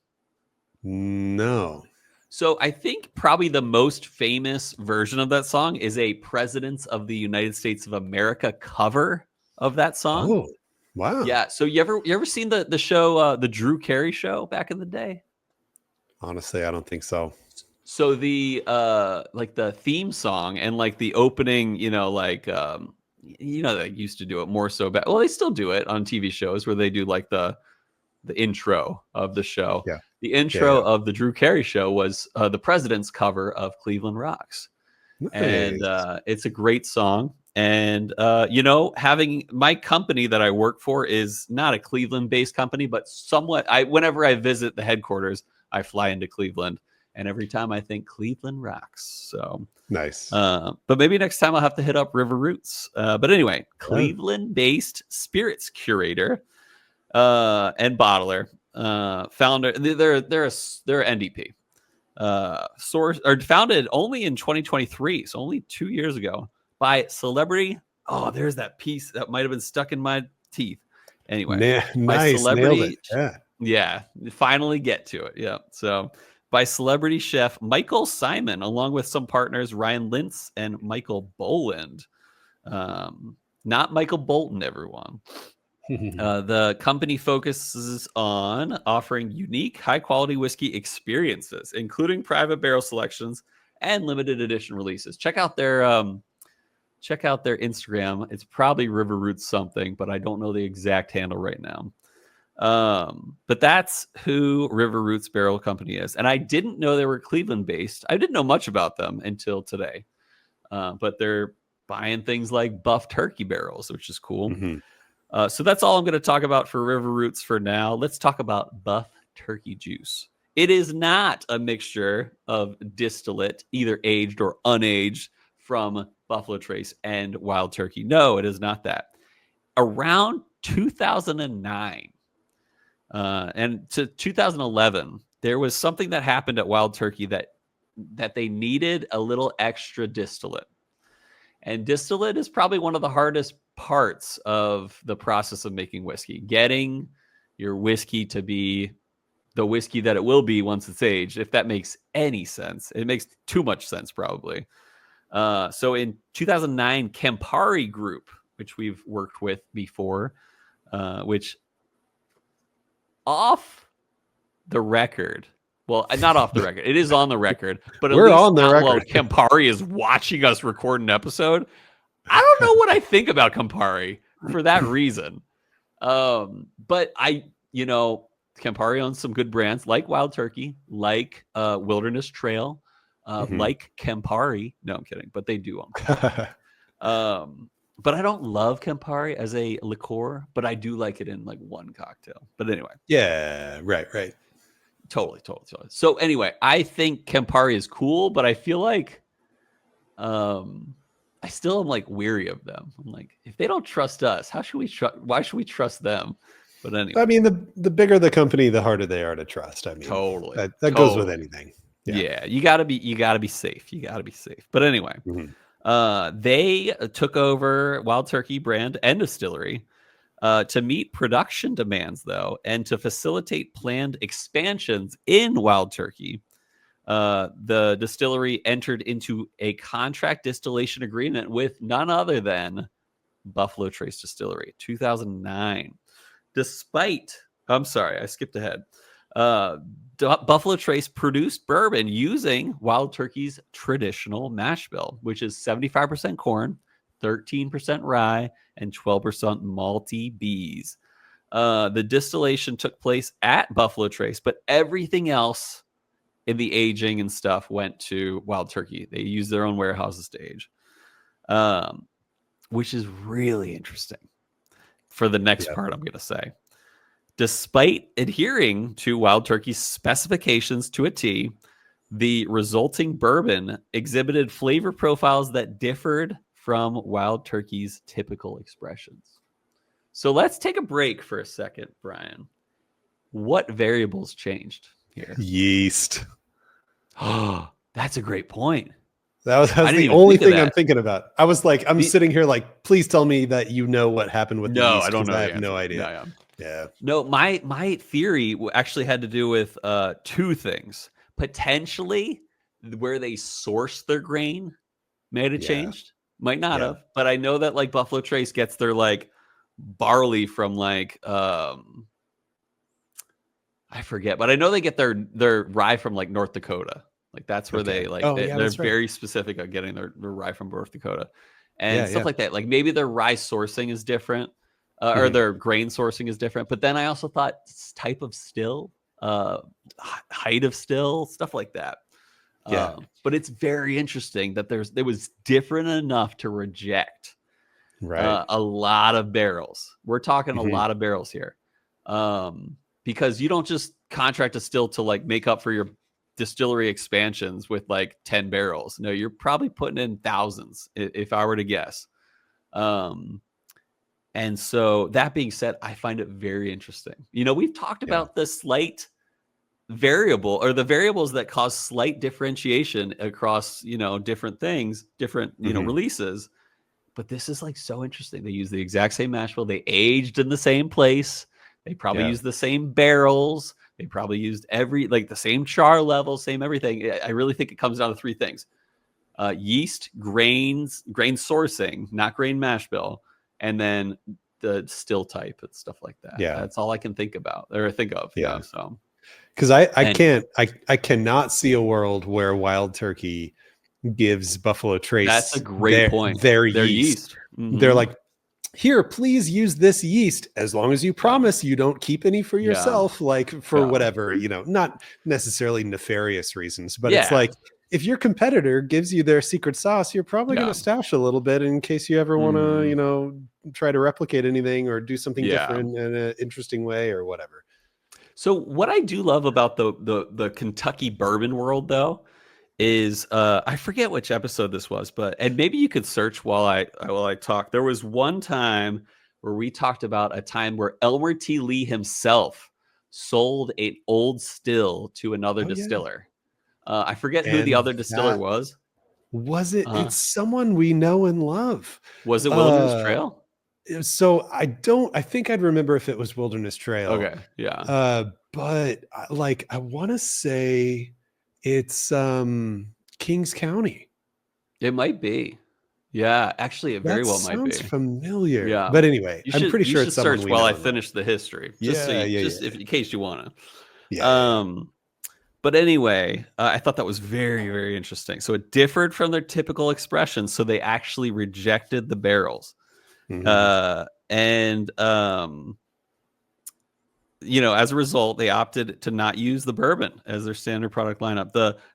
No. So I think probably the most famous version of that song is a Presidents of the United States of America cover of that song. Oh, wow. Yeah. So you ever seen the show, the Drew Carey Show back in the day? Honestly, I don't think so. So the like the theme song and like the opening, they used to do it more so back. Well, they still do it on TV shows where they do like the intro of the show. Yeah. The intro of the Drew Carey Show was the President's cover of Cleveland Rocks. Nice. And it's a great song. And, having my company that I work for is not a Cleveland-based company, but somewhat. Whenever I visit the headquarters, I fly into Cleveland. And every time I think Cleveland rocks. So nice. But maybe next time I'll have to hit up River Roots. But anyway, Cleveland-based spirits curator and bottler, founder. They're NDP. Founded only in 2023, so only 2 years ago, by celebrity. Oh, there's that piece that might have been stuck in my teeth. Anyway, nice, nailed it. Yeah, finally get to it. Yeah, so by celebrity chef Michael Simon, along with some partners Ryan Lintz and Michael Boland. Not Michael Bolton, everyone. The company focuses on offering unique, high-quality whiskey experiences, including private barrel selections and limited edition releases. Check out their Instagram. It's probably River Roots something, but I don't know the exact handle right now. But that's who River Roots Barrel Company is. And I didn't know they were Cleveland-based. I didn't know much about them until today. But they're buying things like buff turkey barrels, which is cool. Mm-hmm. So that's all I'm going to talk about for River Roots for now. Let's talk about buff turkey juice. It is not a mixture of distillate, either aged or unaged, from Buffalo Trace and Wild Turkey. No, it is not that. Around 2009 and to 2011, there was something that happened at Wild Turkey that they needed a little extra distillate. And distillate is probably one of the hardest parts of the process of making whiskey. Getting your whiskey to be the whiskey that it will be once it's aged, if that makes any sense. It makes too much sense, probably. So in 2009, Campari Group, which we've worked with before, which off the record, well, not off the record, it is on the record, but at we're least on the record. While Campari is watching us record an episode, I don't know what I think about Campari for that reason. But Campari owns some good brands like Wild Turkey, like Wilderness Trail, like Campari. No, I'm kidding, but they do own. But I don't love Campari as a liqueur, but I do like it in like one cocktail. But anyway. Yeah, right. Totally. So anyway, I think Campari is cool, but I feel like I still am like weary of them. I'm like, if they don't trust us, why should we trust them? But anyway. I mean, the bigger the company, the harder they are to trust. I mean, totally. That goes with anything. Yeah, you gotta be safe. But anyway, they took over Wild Turkey brand and distillery to meet production demands, though, and to facilitate planned expansions in Wild Turkey. The distillery entered into a contract distillation agreement with none other than Buffalo Trace Distillery, 2009. I'm sorry, I skipped ahead. Buffalo Trace produced bourbon using Wild Turkey's traditional mash bill, which is 75% corn, 13% rye, and 12% malty bees. The distillation took place at Buffalo Trace, but everything else in the aging and stuff went to Wild Turkey. They used their own warehouses to age, which is really interesting for the next part I'm going to say. Despite adhering to Wild Turkey's specifications to a T, the resulting bourbon exhibited flavor profiles that differed from Wild Turkey's typical expressions. So let's take a break for a second, Bryan. What variables changed here? Yeast. Oh, that's a great point. That was the only thing I'm thinking about. I was like, I'm sitting here like, please tell me that you know what happened with the yeast. I don't know. I have no idea. No, my theory actually had to do with two things. Potentially where they source their grain might have changed. Might not have. But I know that like Buffalo Trace gets their like barley from like I forget, but I know they get their rye from like North Dakota. Like that's where they like they're very specific on getting their rye from North Dakota and stuff like that. Like maybe their rye sourcing is different or their grain sourcing is different. But then I also thought type of still, height of still, stuff like that. But it's very interesting that it was different enough to reject a lot of barrels. We're talking a lot of barrels here. Because you don't just contract a still to like make up for your distillery expansions with like 10 barrels. No, you're probably putting in thousands if I were to guess. And so that being said, I find it very interesting. You know, we've talked about the slight variable or the variables that cause slight differentiation across, you know, different things, different, you know, releases. But this is like so interesting. They use the exact same mash bill. They aged in the same place. They probably used the same barrels. They probably used the same char level, same everything. I really think it comes down to three things: yeast, grain sourcing, not grain mash bill, and then the still type and stuff like that. Yeah, that's all I can think about or think of. Yeah, so because I cannot see a world where Wild Turkey gives Buffalo Trace. That's a great point. Their yeast. They're like, here, please use this yeast as long as you promise you don't keep any for yourself, like for whatever, you know, not necessarily nefarious reasons, but it's like if your competitor gives you their secret sauce, you're probably going to stash a little bit in case you ever want to, you know, try to replicate anything or do something different in an interesting way or whatever. So what I do love about the Kentucky bourbon world, though, is I forget which episode this was, and maybe you could search while I talk. There was one time where we talked about a time where Elmer T. Lee himself sold an old still to another distiller. I forget who the other distiller was. Was it? It's someone we know and love. Was it Wilderness Trail? So I think I'd remember if it was Wilderness Trail. Okay, yeah. But like I want to say it's Kings County. It might be. Yeah, actually it very well might be. Sounds familiar. Yeah. But anyway, I'm pretty sure it's someone search while I finish the history. Just in case you want to. Yeah. But anyway, I thought that was very, very interesting. So it differed from their typical expressions. So they actually rejected the barrels. You know, as a result, they opted to not use the bourbon as their standard product lineup.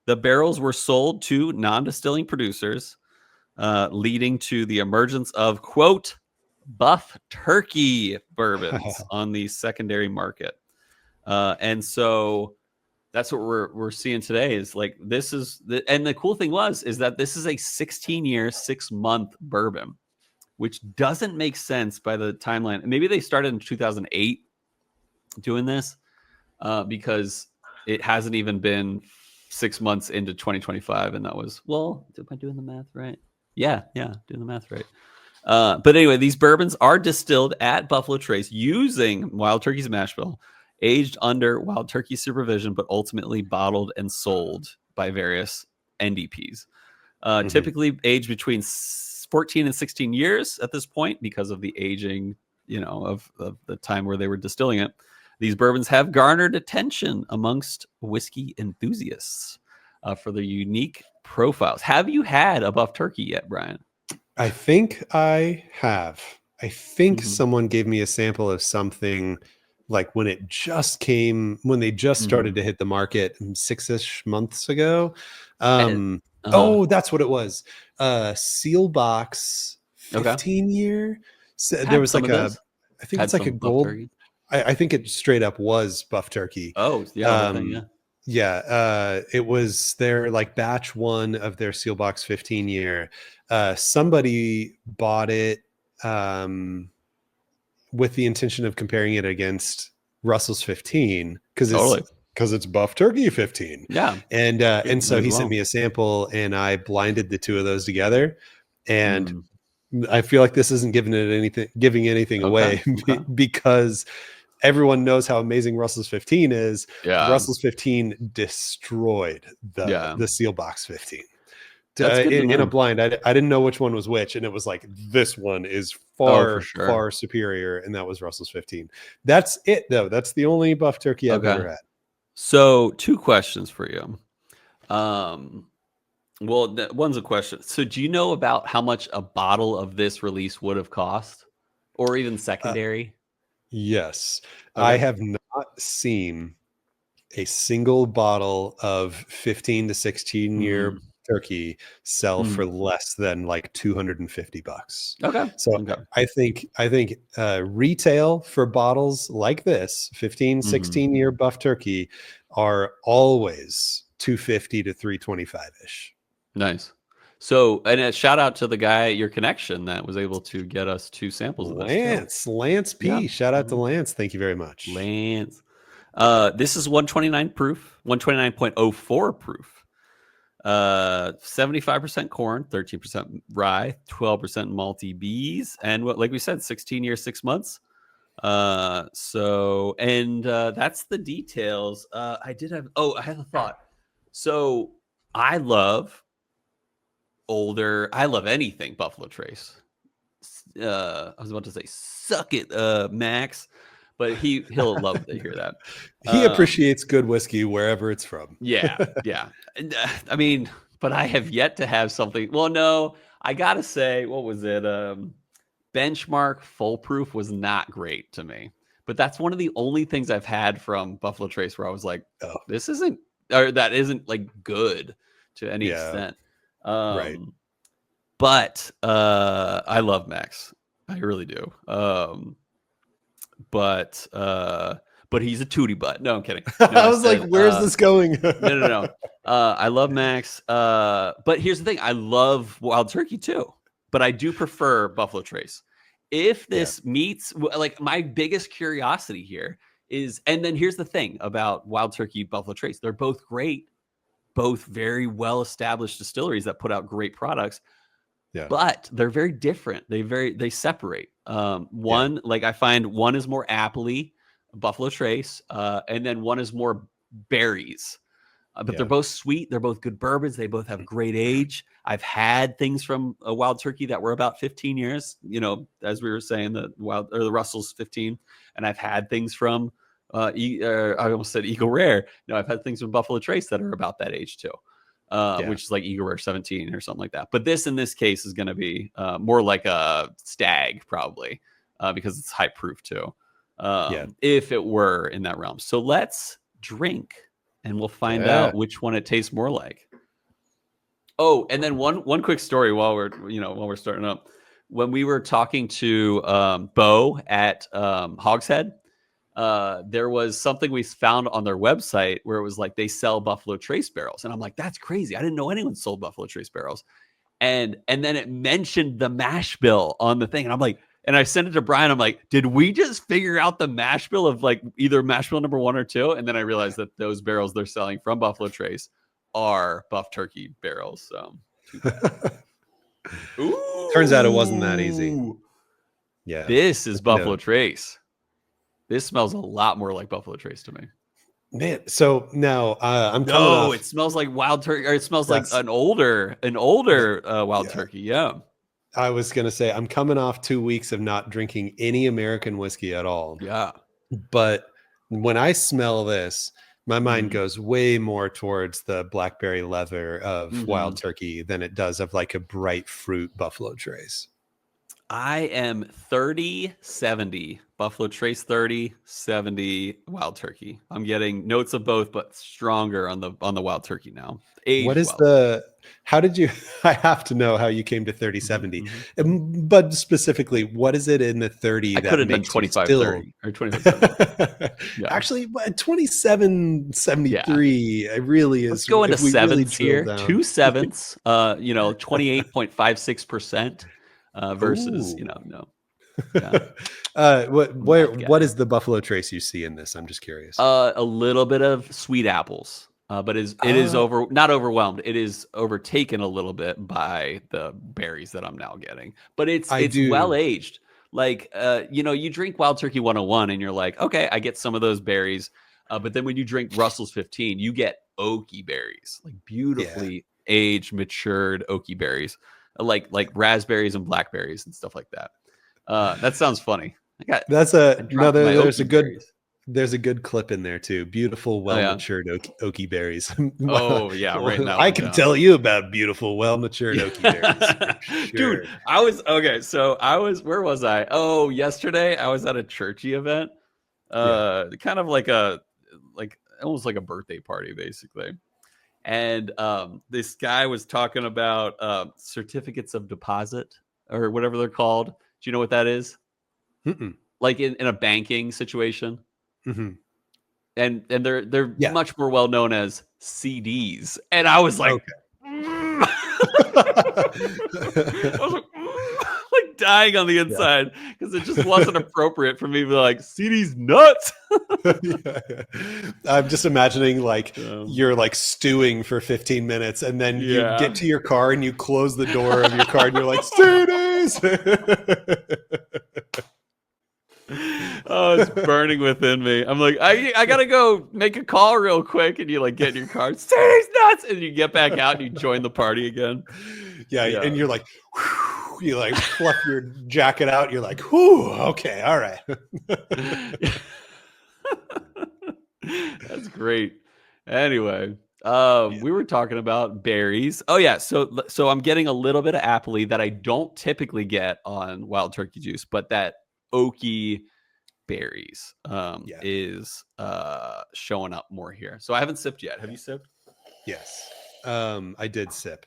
The barrels were sold to non-distilling producers, leading to the emergence of, quote, BuffTurkey bourbons on the secondary market. And so that's what we're seeing today is like, and the cool thing is that this is a 16-year, 6-month bourbon, which doesn't make sense by the timeline. Maybe they started in 2008 doing this because it hasn't even been 6 months into 2025. And that was, am I doing the math right? Yeah, doing the math right. But anyway, these bourbons are distilled at Buffalo Trace using Wild Turkey's mash bill, aged under Wild Turkey supervision, but ultimately bottled and sold by various NDPs. Typically aged between 14 and 16 years at this point because of the aging, you know, of the time where they were distilling it. These bourbons have garnered attention amongst whiskey enthusiasts for their unique profiles. Have you had a BuffTurkey yet, Bryan? I think I have. I think someone gave me a sample of something like when they just started to hit the market 6-ish months ago. Oh, that's what it was. Seal box 15 year. So there was like I think it's like a gold. I think it straight up was BuffTurkey. Oh, yeah. Yeah, it was their like batch 1 of their Sealbox 15 year. Somebody bought it with the intention of comparing it against Russell's 15 because Totally. it's BuffTurkey 15. Yeah. And so Might as he sent well. me a sample and I blinded the two of those together. And Mm. I feel like this isn't giving anything Okay. away because everyone knows how amazing Russell's 15 is. Yeah. Russell's 15 destroyed the Sealbox 15. That's good to In a know. blind. I didn't know which one was which, and it was like this one is Oh, for far sure. superior, and that was Russell's 15. That's it though. That's the only buff turkey I've Okay. ever had. So 2 questions for you. Well, one's a question. So do you know about how much a bottle of this release would have cost, or even secondary? Yes, I Okay. have not seen a single bottle of 15 to 16 year Mm. turkey sell for Mm. less than like $250. Okay. So Okay. I think retail for bottles like this 15, Mhm. 16 year buff turkey are always 250 to 325-ish. Nice. So, and a shout out to the guy at your connection that was able to get us 2 samples of this too. Lance Yeah. P. Shout out to Mhm. Lance. Thank you very much. Lance. This is 129 proof, 129.04 proof. 75% corn, 13% rye, 12% malty bees, and what, like we said, 16 years, 6 months. So, and that's the details. I have a thought. So I love anything Buffalo Trace. I was about to say, suck it, Max, but he'll love to hear that. He appreciates good whiskey wherever it's from. Yeah. And, I mean, but I have yet to have something. Well, no, I gotta say, what was it? Benchmark Full Proof was not great to me, but that's one of the only things I've had from Buffalo Trace where I was like, Oh, this isn't, or that isn't like good to any yeah, extent. right. But I love Max. I really do. But he's a tootie butt. No, I'm kidding. No, I was like, where's this going? No. I love Max. But here's the thing. I love Wild Turkey too, but I do prefer Buffalo Trace. If this meets, like, my biggest curiosity here is, and then here's the thing about Wild Turkey, Buffalo Trace. They're both great, both very well-established distilleries that put out great products. Yeah. But they're very different. They separate. One, like, I find one is more appley, Buffalo Trace, and then one is more berries. But they're both sweet. They're both good bourbons. They both have great age. I've had things from a Wild Turkey that were about 15 years. You know, as we were saying, the Russell's 15, and I've had things from I almost said Eagle Rare. No, I've had things from Buffalo Trace that are about that age too. Which is like Eagle Rare 17 or something like that. But this, in this case, is going to be more like a stag, probably, because it's high proof too. If it were in that realm. So let's drink, and we'll find out which one it tastes more like. Oh, and then one quick story while we're starting up. When we were talking to Bo at Hogshead, there was something we found on their website where it was like they sell Buffalo Trace barrels, and I'm like, that's crazy. I didn't know anyone sold Buffalo Trace barrels, and then it mentioned the mash bill on the thing, and I'm like, and I sent it to Bryan. I'm like, did we just figure out the mash bill of like either mash bill number 1 or 2? And then I realized that those barrels they're selling from Buffalo Trace are Buff Turkey barrels. So Turns out it wasn't that easy. Yeah, this is Buffalo Trace. This smells a lot more like Buffalo Trace to me. Man, so now I'm coming off. It smells like Wild Turkey, or it smells like an older Wild Turkey. Yeah. I was going to say, I'm coming off 2 weeks of not drinking any American whiskey at all. Yeah. But when I smell this, my mind goes way more towards the blackberry leather of Wild Turkey than it does of like a bright fruit Buffalo Trace. I am 30-70. Buffalo Trace 30-70 Wild Turkey. I'm getting notes of both, but stronger on the Wild Turkey now. What Aged is Wild Turkey. how did you, I have to know how you came to 30-70, but specifically, what is it in the 30 I could that have done makes you still 25-30 or 25-70. Yeah. Actually, 27-73, it really Let's is. go into If we really sevenths drill here. down. 2 sevenths, 28.56% versus, Ooh. no. Yeah. What is the Buffalo Trace you see in this? I'm just curious. A little bit of sweet apples, but it is not overwhelmed. It is overtaken a little bit by the berries that I'm now getting. But it's well aged. Like you drink Wild Turkey 101 and you're like, okay, I get some of those berries. But then when you drink Russell's 15, you get oaky berries, like beautifully aged, matured oaky berries, like raspberries and blackberries and stuff like that. That sounds funny. There's a good clip in there too. Beautiful, well-matured oaky berries. Oh yeah, right now I can tell you about beautiful, well-matured oaky berries. Dude, where was I? Oh, yesterday I was at a churchy event. Kind of like almost like a birthday party, basically. And this guy was talking about certificates of deposit or whatever they're called. Do you know what that is? Mm-mm. Like in a banking situation. Mm-hmm. And they're much more well known as CDs. And I was like, okay. I was like dying on the inside because it just wasn't appropriate for me to be like, CDs nuts. I'm just imagining like you're like stewing for 15 minutes and then you get to your car and you close the door of your car and you're like, CDs. Oh, it's burning within me. I'm like, I gotta go make a call real quick, and you like get in your car, CDs nuts, and you get back out and you join the party again. Yeah. And you're like, whew, you like fluff your jacket out. You're like, whew, okay, all right. That's great. Anyway, we were talking about berries. Oh yeah, so I'm getting a little bit of appley that I don't typically get on Wild Turkey juice, but that oaky berries is showing up more here. So I haven't sipped yet. Have you sipped? Yes, I did sip.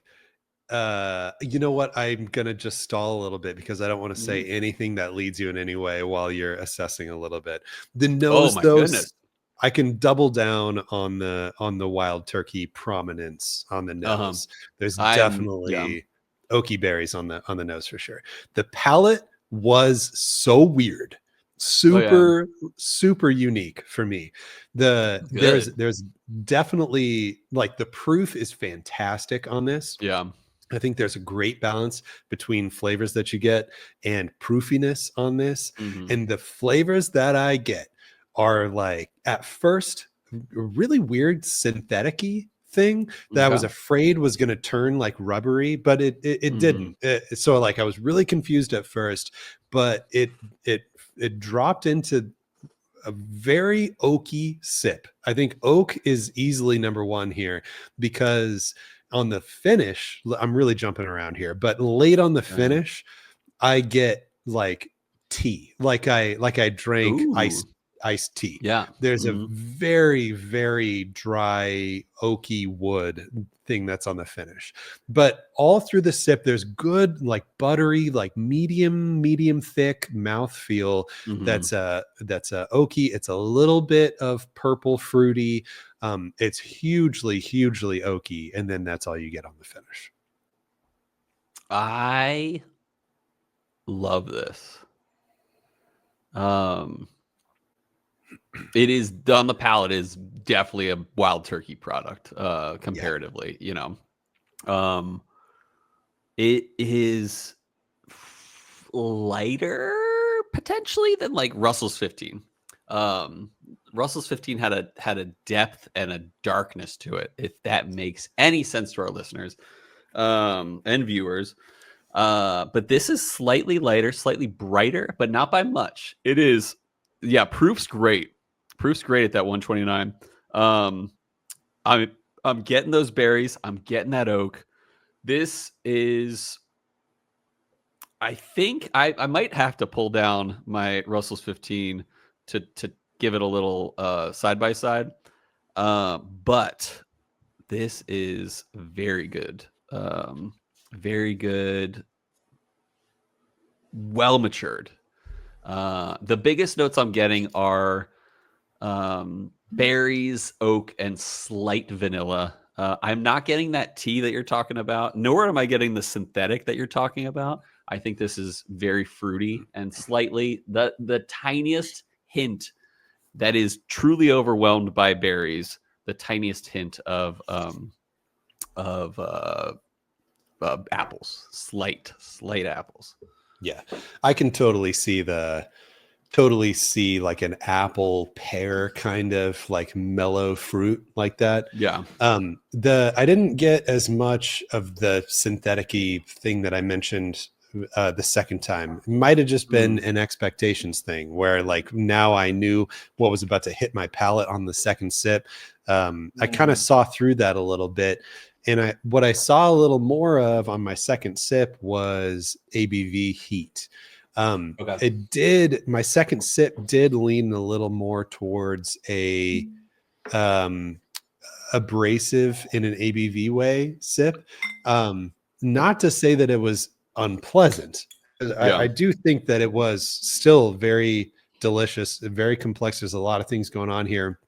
You know what? I'm gonna just stall a little bit because I don't want to say anything that leads you in any way while you're assessing a little bit. The nose, goodness. I can double down on the Wild Turkey prominence on the nose. There's definitely oaky berries on the nose for sure. The palate was so weird, super unique for me. There's definitely like the proof is fantastic on this. I think there's a great balance between flavors that you get and proofiness on this. And the flavors that I get are like at first a really weird synthetic-y thing that I was afraid was going to turn like rubbery, but it didn't. So like I was really confused at first, but it dropped into a very oaky sip. I think oak is easily number one here because on the finish, I'm really jumping around here, but late on the finish, I get like tea, like I drank iced tea. There's a very, very dry oaky wood thing that's on the finish, but all through the sip there's good like buttery, like medium thick mouthfeel. That's oaky. It's a little bit of purple fruity. It's hugely oaky, and then that's all you get on the finish. I love this. It is on the palate is definitely a Wild Turkey product comparatively. It is lighter potentially than like Russell's 15. Russell's 15 had a depth and a darkness to it, if that makes any sense to our listeners and viewers. But this is slightly lighter, slightly brighter, but not by much. It is, proof's great. Proof's great at that 129. I'm getting those berries. I'm getting that oak. This is I think I might have to pull down my Russell's 15 to give it a little side by side. But this is very good. Very good. Well matured. The biggest notes I'm getting are berries, oak, and slight vanilla. I'm not getting that tea that you're talking about, nor am I getting the synthetic that you're talking about. I think this is very fruity and slightly the tiniest hint that is truly overwhelmed by berries. The tiniest hint of apples, slight apples. Yeah, I can totally see like an apple pear kind of like mellow fruit like that. Yeah. I didn't get as much of the synthetic-y thing that I mentioned the second time. It might have just been an expectations thing where like now I knew what was about to hit my palate on the second sip. I kind of saw through that a little bit. And what I saw a little more of on my second sip was ABV heat. Okay. My second sip did lean a little more towards a abrasive in an ABV way sip. Not to say that it was unpleasant. I do think that it was still very delicious, very complex. There's a lot of things going on here.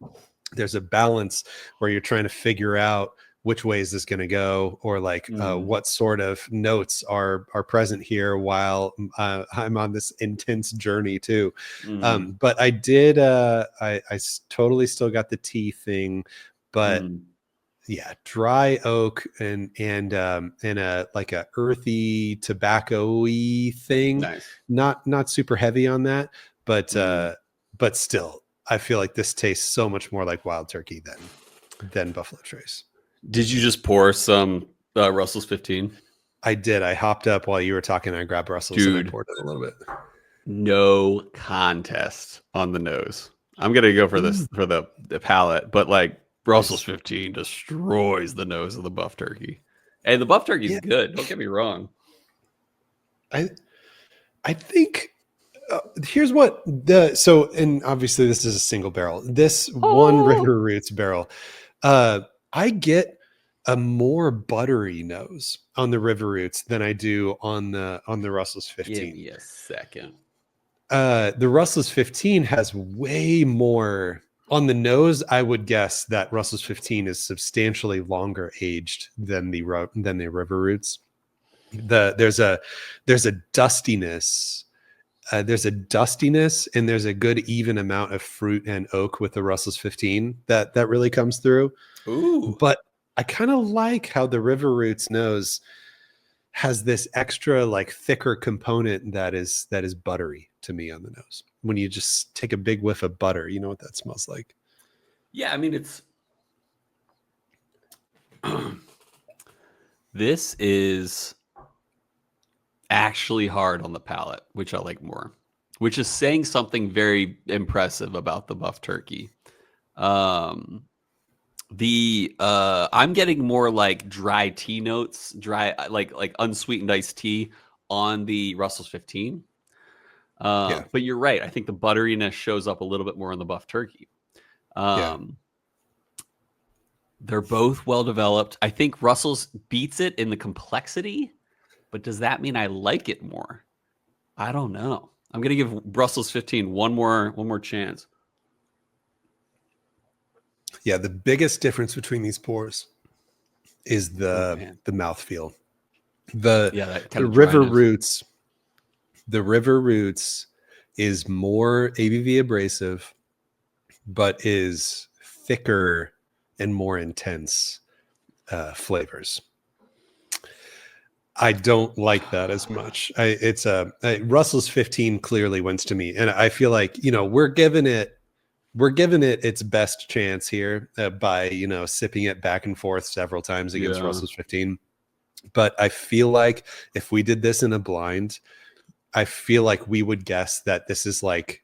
There's a balance where you're trying to figure out which way is this going to go, or like what sort of notes are present here while I'm on this intense journey too. But I did I totally still got the tea thing, but yeah, dry oak and a like a earthy tobacco-y thing. Nice. Not super heavy on that, but still I feel like this tastes so much more like Wild Turkey than Buffalo Trace. Did you just pour some Russell's 15? I did. I hopped up while you were talking. I grabbed Russell's and I poured it a little bit. No contest on the nose. I'm gonna go for this for the palate, but like Russell's 15 destroys the nose of the Buff Turkey. And the Buff Turkey is good. Don't get me wrong. I think here's what and obviously this is a single barrel. This one River Roots barrel. I get a more buttery nose on the River Roots than I do on the Russell's 15. Give me a second. The Russell's 15 has way more on the nose. I would guess that Russell's 15 is substantially longer aged than the River Roots. There's a dustiness. There's a dustiness and there's a good even amount of fruit and oak with the Russell's 15 that really comes through. Ooh. But I kind of like how the River Roots nose has this extra like thicker component that is buttery to me on the nose. When you just take a big whiff of butter, you know what that smells like. Yeah, I mean it's this is actually hard on the palate, which I like more, which is saying something very impressive about the Buff Turkey. I'm getting more like dry tea notes, like unsweetened iced tea on the Russell's 15. But you're right. I think the butteriness shows up a little bit more on the Buff Turkey. They're both well developed. I think Russell's beats it in the complexity, but does that mean I like it more? I don't know. I'm gonna give Russell's 15 one more chance. Yeah, the biggest difference between these pours is the mouthfeel. The River Roots. The River Roots is more ABV abrasive, but is thicker and more intense flavors. I don't like that as much. Russell's 15 clearly wins to me, and I feel like we're giving it its best chance here by sipping it back and forth several times against Russell's 15. But I feel like if we did this in a blind, I feel like we would guess that this is like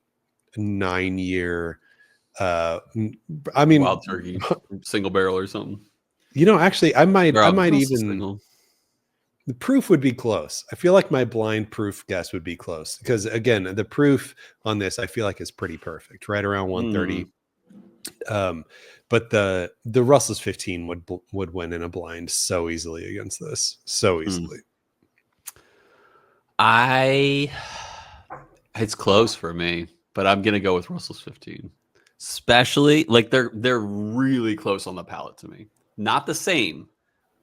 9-year. Wild Turkey single barrel or something. Actually, I might even. The proof would be close. I feel like my blind proof guess would be close because again, the proof on this I feel like is pretty perfect, right around 130. But the Russell's 15 would win in a blind so easily against this, so easily. It's close for me, but I'm gonna go with Russell's 15. Especially like they're really close on the palate to me. Not the same,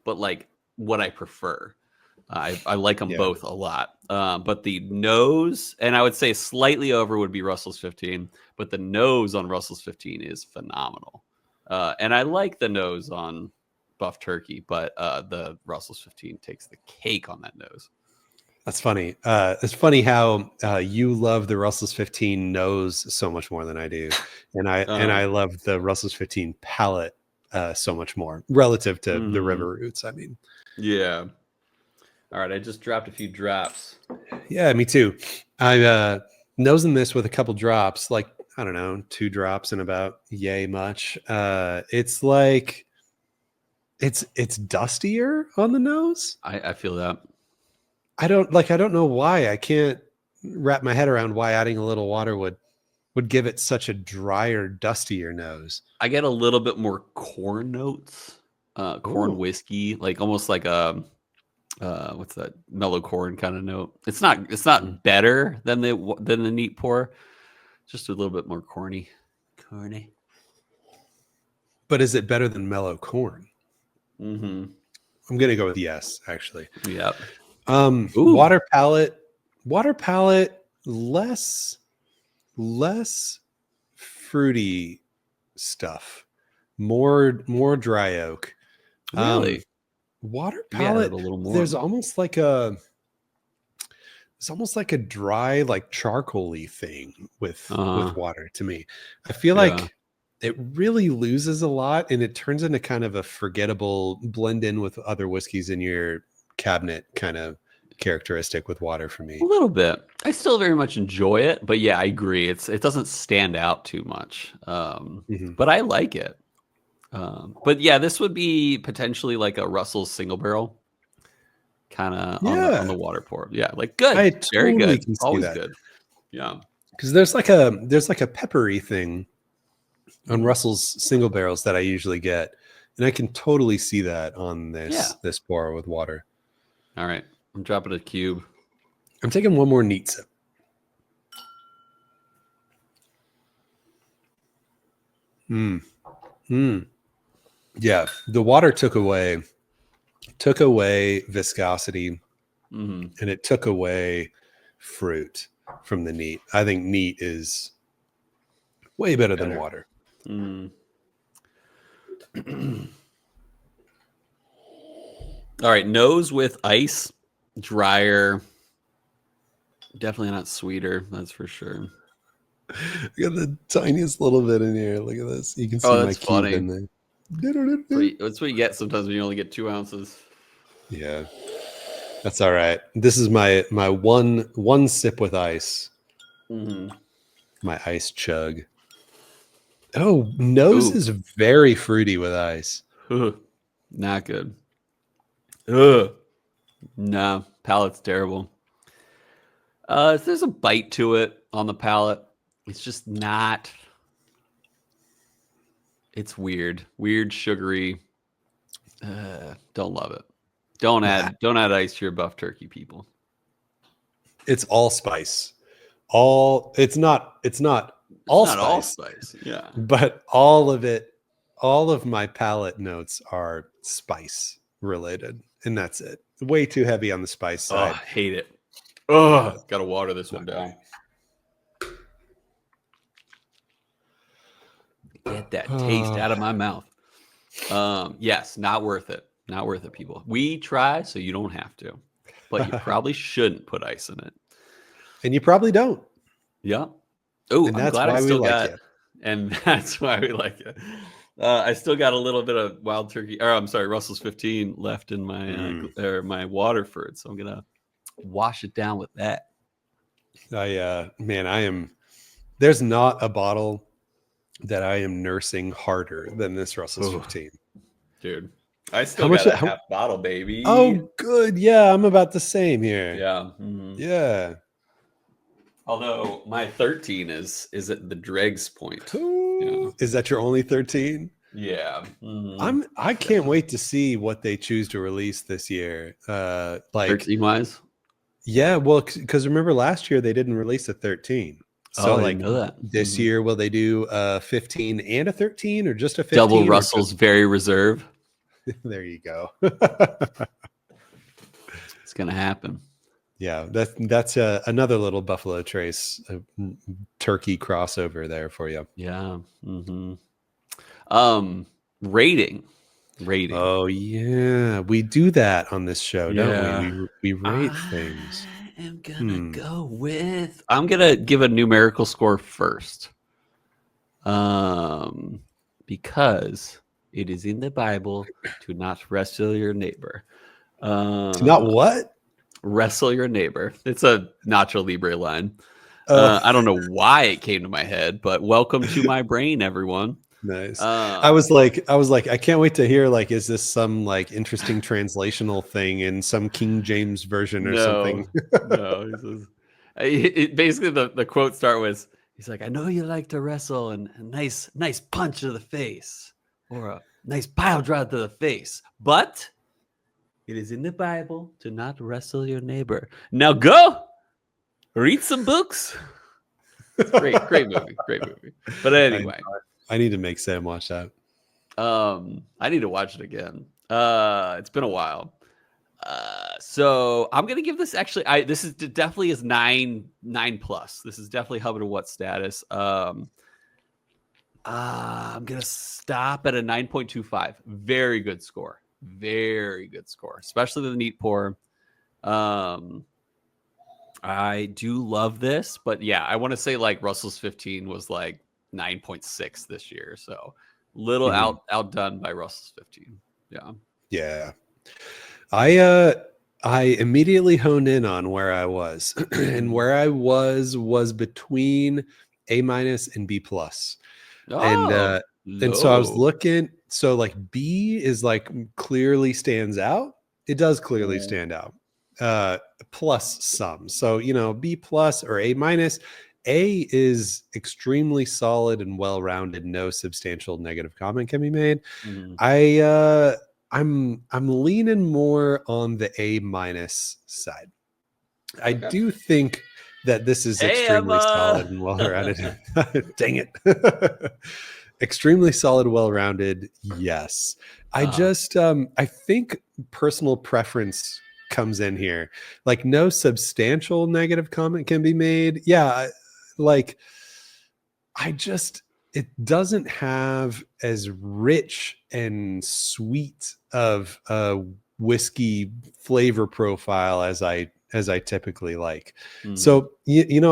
but like what I prefer. I like them both a lot. But the nose, and I would say slightly over would be Russell's 15, but the nose on Russell's 15 is phenomenal. And I like the nose on BuffTurkey, but the Russell's 15 takes the cake on that nose. That's funny. It's funny how you love the Russell's 15 nose so much more than I do, and I love the Russell's 15 palate so much more relative to the River Roots. I mean, yeah. All right, I just dropped a few drops. Yeah, me too. I'm nosing this with a couple drops, like I don't know, 2 drops and about yay much. It's like it's dustier on the nose. I feel that. I don't know why. I can't wrap my head around why adding a little water would give it such a drier, dustier nose. I get a little bit more corn notes, corn whiskey, like almost like a what's that, mellow corn kind of note. It's not better than the neat pour, just a little bit more corny. But is it better than mellow corn? I'm gonna go with yes, actually. Yep. Water palette, less fruity stuff, more dry oak. Really? Water palette, there's almost like a dry, like charcoaly thing with water to me. I feel like it really loses a lot and it turns into kind of a forgettable blend in with other whiskeys in your cabinet kind of characteristic with water for me. A little bit. I still very much enjoy it, but yeah, I agree. It doesn't stand out too much. But I like it. But yeah, this would be potentially like a Russell's single barrel kind of on the water pour. Yeah, like good. Very good. Always good. Yeah. Because there's like a peppery thing on Russell's single barrels that I usually get. And I can totally see that on this pour with water. All right. I'm dropping a cube. I'm taking one more neat sip. Yeah, the water took away viscosity, and it took away fruit from the neat. I think neat is way better than water. All right, nose with ice, drier. Definitely not sweeter, that's for sure. Got the tiniest little bit in here. Look at this. You can see my cube in there. That's what you get sometimes when you only get 2 ounces. Yeah, that's all right. This is my one sip with ice. My ice chug. Oh, nose is very fruity with ice. Not good. No, palate's terrible. There's a bite to it on the palate. It's just not. It's weird, sugary. Don't love it. Don't add ice to your BuffTurkey, people. It's all spice. It's not all spice. Yeah. But all of it, all of my palate notes are spice related, and that's it. Way too heavy on the spice side. I hate it. Gotta water this one down. Get that taste out of my mouth. Yes, not worth it. Not worth it, people. We try so you don't have to, but you probably shouldn't put ice in it. And you probably don't. Yeah. Oh, and that's why we like it. And that's why we like it. I still got a little bit of Wild Turkey, or I'm sorry, Russell's 15 left in my my Waterford, so I'm gonna wash it down with that. There's not a bottle that I am nursing harder than this Russell's 15. Dude, I still How much? got a half bottle, baby. Oh, good. Yeah, I'm about the same here. Yeah. Yeah. Although my 13 is at the dregs point. Ooh, is that your only 13? Yeah. I can't wait to see what they choose to release this year. Like 13 wise. Yeah, well, because remember last year they didn't release a 13. So I like didn't know that. this year, will they do a 15 and a 13 or just a 15? Double Russell's Very Reserve. There you go. It's gonna happen. Yeah, that's another little Buffalo Trace turkey crossover there for you. Yeah. Rating. Oh yeah, we do that on this show, don't we? We rate things. I'm gonna give a numerical score first. Because it is in the Bible to not wrestle your neighbor. To not what? Wrestle your neighbor. It's a Nacho Libre line. I don't know why it came to my head, but welcome to my brain, everyone. Nice. I was like, I can't wait to hear, like, is this some like interesting translational thing in some King James version or something? No, basically the quote start was, he's like, I know you like to wrestle and a nice punch to the face or a nice pile drive to the face, but it is in the Bible to not wrestle your neighbor. Now go read some books. Great movie. But anyway, I need to make Sam watch that. I need to watch it again. It's been a while. So I'm gonna give this this is definitely is 9+ This is definitely Hubbard What status. I'm gonna stop at a 9.25. Very good score, especially the neat pour. I do love this, but yeah, I want to say like Russell's 15 was like 9.6 this year, so little outdone by Russell's 15. Yeah. I immediately honed in on where I was, and where I was between A- and B+. And so I was looking. So like B is like clearly stands out. It does clearly stand out. Plus some. So B+ or A-. A is extremely solid and well-rounded. No substantial negative comment can be made. I'm leaning more on the A- side. I do think that this is extremely solid and well-rounded. Dang it. Extremely solid, well-rounded. Yes. I just I think personal preference comes in here. Like no substantial negative comment can be made. Yeah, like it doesn't have as rich and sweet of a whiskey flavor profile as I typically like. So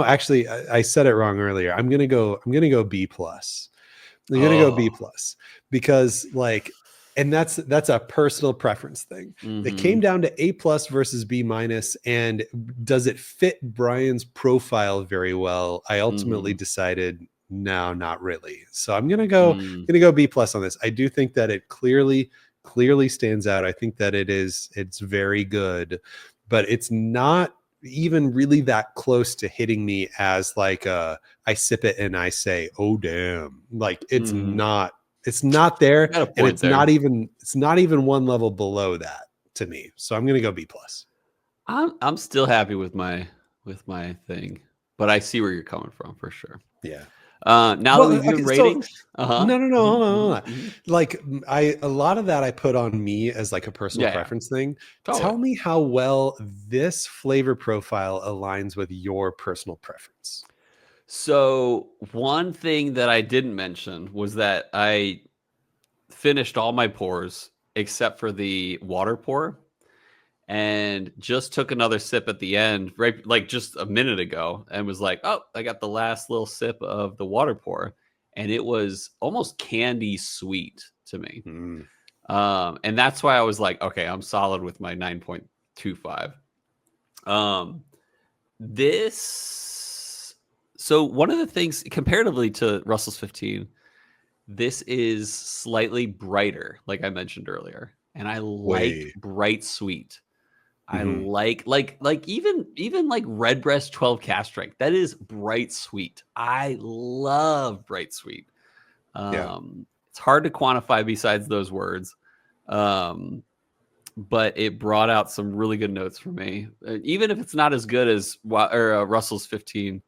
actually I said it wrong earlier. I'm gonna go B+. I'm gonna go B+ because like, and that's a personal preference thing. It came down to A+ versus B-, and does it fit Bryan's profile very well? I ultimately decided no, not really. So I'm gonna go B+ on this. I do think that it clearly stands out. I think that it's very good, but it's not even really that close to hitting me as like I sip it and I say, oh damn, like it's not there, and it's not even one level below that to me. So I'm gonna go B+. I'm still happy with my thing, but I see where you're coming from for sure. Yeah. Now that we've given ratings, no, hold on. Like a lot of that I put on me as like a personal preference thing. Totally. Tell me how well this flavor profile aligns with your personal preference. So one thing that I didn't mention was that I finished all my pours except for the water pour, and just took another sip at the end, right, like just a minute ago, and was like, oh, I got the last little sip of the water pour, and it was almost candy sweet to me. And that's why I was like, okay, I'm solid with my 9.25. So one of the things comparatively to Russell's 15, this is slightly brighter, like I mentioned earlier. and I like Way. bright sweet. I Mhm. like even like Redbreast 12 cast strength. That is bright sweet. I love bright sweet. Yeah. It's hard to quantify besides those words. But it brought out some really good notes for me. Even if it's not as good as Russell's 15,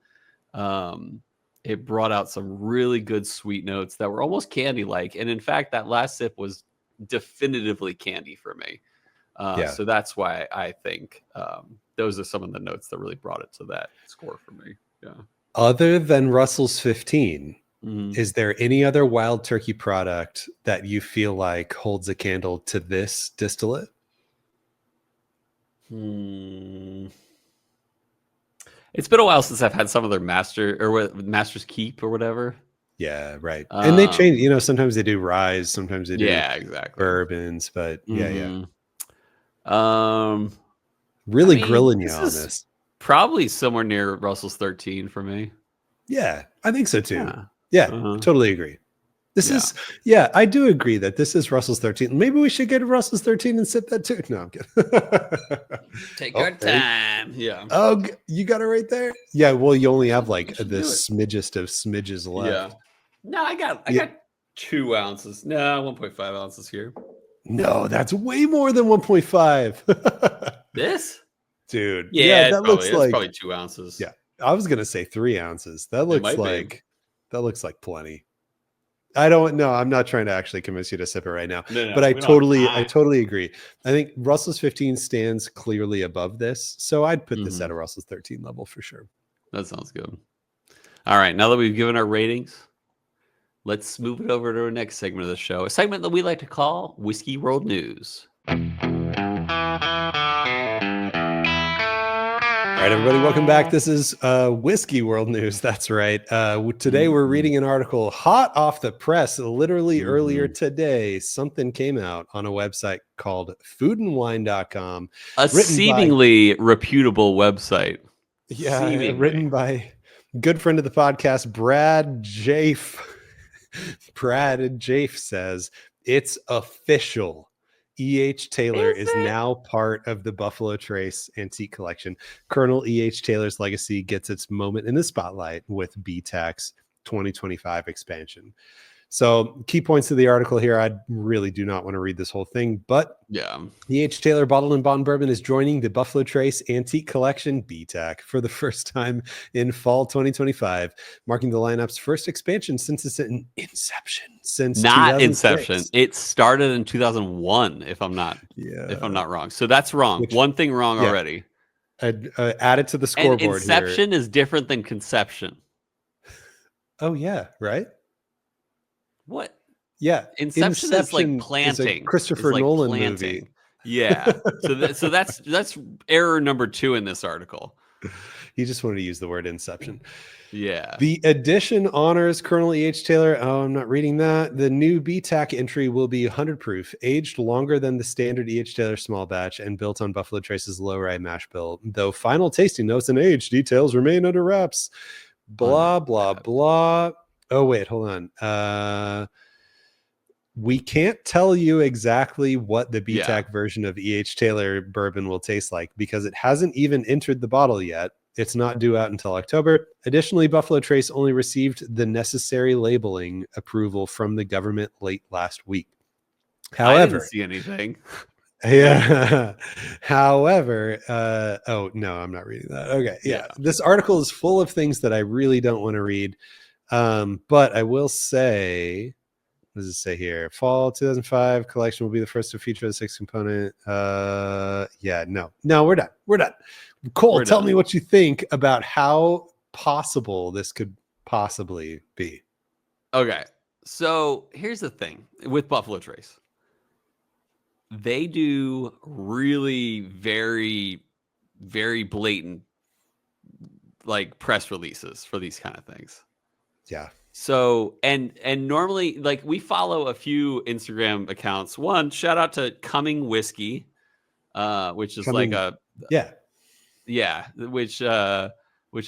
it brought out some really good sweet notes that were almost candy-like. And in fact, that last sip was definitively candy for me. Yeah. So that's why I think those are some of the notes that really brought it to that score for me. Yeah. Other than Russell's 15, Mhm. is there any other Wild Turkey product that you feel like holds a candle to this distillate? It's been a while since I've had some of their Master's Keep or whatever. Yeah, right. And they change, sometimes they do rye, sometimes they do Yeah, exactly. bourbons, but yeah. I Really mean, grilling you this on is this. probably somewhere near Russell's 13 for me. Yeah, I think so too. Yeah. Yeah, totally agree. I do agree that this is Russell's 13. Maybe we should get Russell's 13 and sip that too. No, I'm kidding. Take our time. Yeah. Oh, you got it right there. Yeah, well, you only have like should the do it. smidgest of smidges left. Yeah. No, I got 2 ounces. No, 1.5 ounces here. No, that's way more than 1.5. This? Dude. Yeah, that probably, looks like probably 2 ounces. Yeah. I was gonna say 3 ounces. That looks like plenty. I don't know. I'm not trying to actually convince you to sip it right now. No, but I totally agree. I think Russell's 15 stands clearly above this. So I'd put this at a Russell's 13 level for sure. That sounds good. All right. Now that we've given our ratings, let's move it over to our next segment of the show, a segment that we like to call Whiskey World News. All right, everybody, welcome back. This is Whiskey World News. That's right. Today we're reading an article hot off the press. Literally earlier today, something came out on a website called foodandwine.com. A seemingly reputable website. Yeah, written by good friend of the podcast, Brad Jafe. Brad Jafe says, it's official. E.H. Taylor is now part of the Buffalo Trace Antique Collection. Colonel E.H. Taylor's legacy gets its moment in the spotlight with BTAC's 2025 expansion. So key points of the article here. I really do not want to read this whole thing, but E.H. Taylor Bottled and Bond Bourbon is joining the Buffalo Trace Antique Collection BTAC for the first time in fall 2025, marking the lineup's first expansion since its inception. Not inception. It started in 2001, if I'm not wrong. So that's wrong. One thing wrong already. Add it to the scoreboard. And inception is different than conception. Oh yeah, right. What? Yeah, Inception is like planting. Christopher Nolan movie. Yeah. So that's error number 2 in this article. He just wanted to use the word inception. Yeah. The edition honors Colonel E.H. Taylor. Oh, I'm not reading that. The new BTAC entry will be 100 proof, aged longer than the standard E.H. Taylor small batch, and built on Buffalo Trace's low rye mash bill. Though final tasting notes and age details remain under wraps. Blah, blah, blah. Oh, wait, hold on. We can't tell you exactly what the BTAC version of E.H. Taylor bourbon will taste like because it hasn't even entered the bottle yet. It's not due out until October. Additionally, Buffalo Trace only received the necessary labeling approval from the government late last week. However, I didn't see anything. Yeah. However, oh no, I'm not reading that. Okay. Yeah. This article is full of things that I really don't want to read. But I will say, what does it say here? Fall 2005 collection will be the first to feature the 6 component. No, we're done. Cole, tell me what you think about how possible this could possibly be. Okay. So here's the thing with Buffalo Trace. They do really very, very blatant like press releases for these kind of things. Yeah. So and normally like we follow a few Instagram accounts. One, shout out to Coming Whiskey, which is which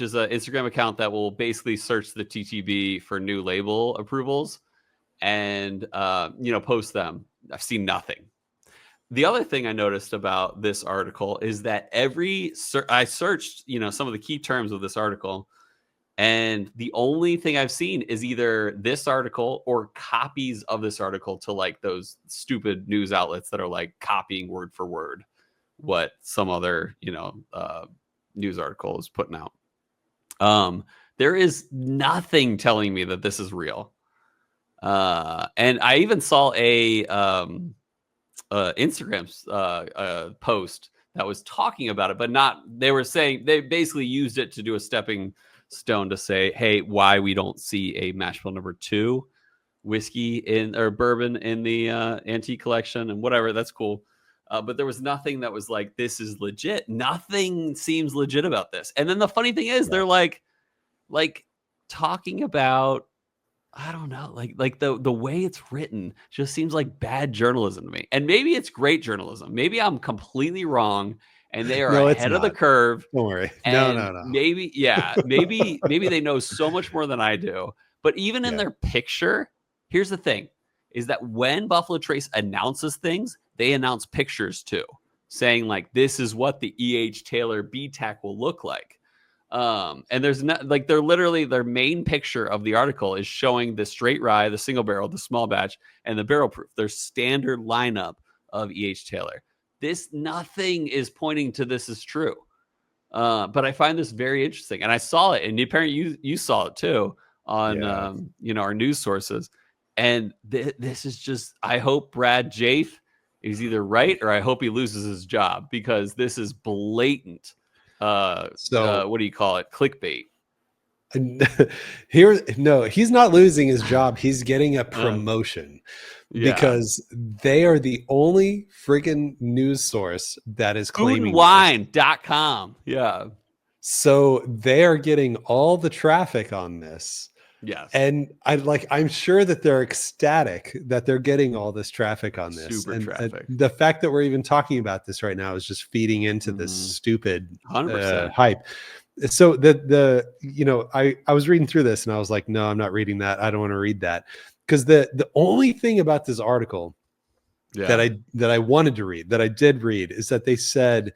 is an Instagram account that will basically search the TTB for new label approvals and post them. I've seen nothing. the other thing I noticed about this article is that I searched, some of the key terms of this article, and the only thing I've seen is either this article or copies of this article to like those stupid news outlets that are like copying word for word what some other, news article is putting out. There is nothing telling me that this is real. And I even saw a Instagram post that was talking about it, but they were saying they basically used it to do a stepping stone to say, hey, why we don't see a mash bill number 2 whiskey or bourbon in the antique collection and whatever. That's cool. But there was nothing that was like, this is legit. Nothing seems legit about this. And then the funny thing is, they're like talking about, I don't know, like the way it's written just seems like bad journalism to me. And maybe it's great journalism. Maybe I'm completely wrong and they are ahead of the curve. Don't worry. No. Maybe they know so much more than I do. But even in their picture, here's the thing, is that when Buffalo Trace announces things, they announce pictures too, saying like, this is what the E.H. Taylor BTAC will look like. And there's not like, they're literally, their main picture of the article is showing the straight rye, the single barrel, the small batch, and the barrel proof, their standard lineup of E.H. Taylor. Nothing is pointing to this is true. But I find this very interesting. And I saw it, and apparently you saw it too on, our news sources. And this is just, I hope Brad Jaffe is either right, or I hope he loses his job, because this is blatant. What do you call it? Clickbait. He's not losing his job. He's getting a promotion because they are the only friggin' news source that is claiming foodandwine.com. Yeah. So they are getting all the traffic on this. Yes. And I'm sure that they're ecstatic that they're getting all this traffic on this. Super traffic. The fact that we're even talking about this right now is just feeding into this stupid 100% hype. So I was reading through this and I was like, no, I'm not reading that. I don't want to read that. Because the only thing about this article that I wanted to read, that I did read, is that they said,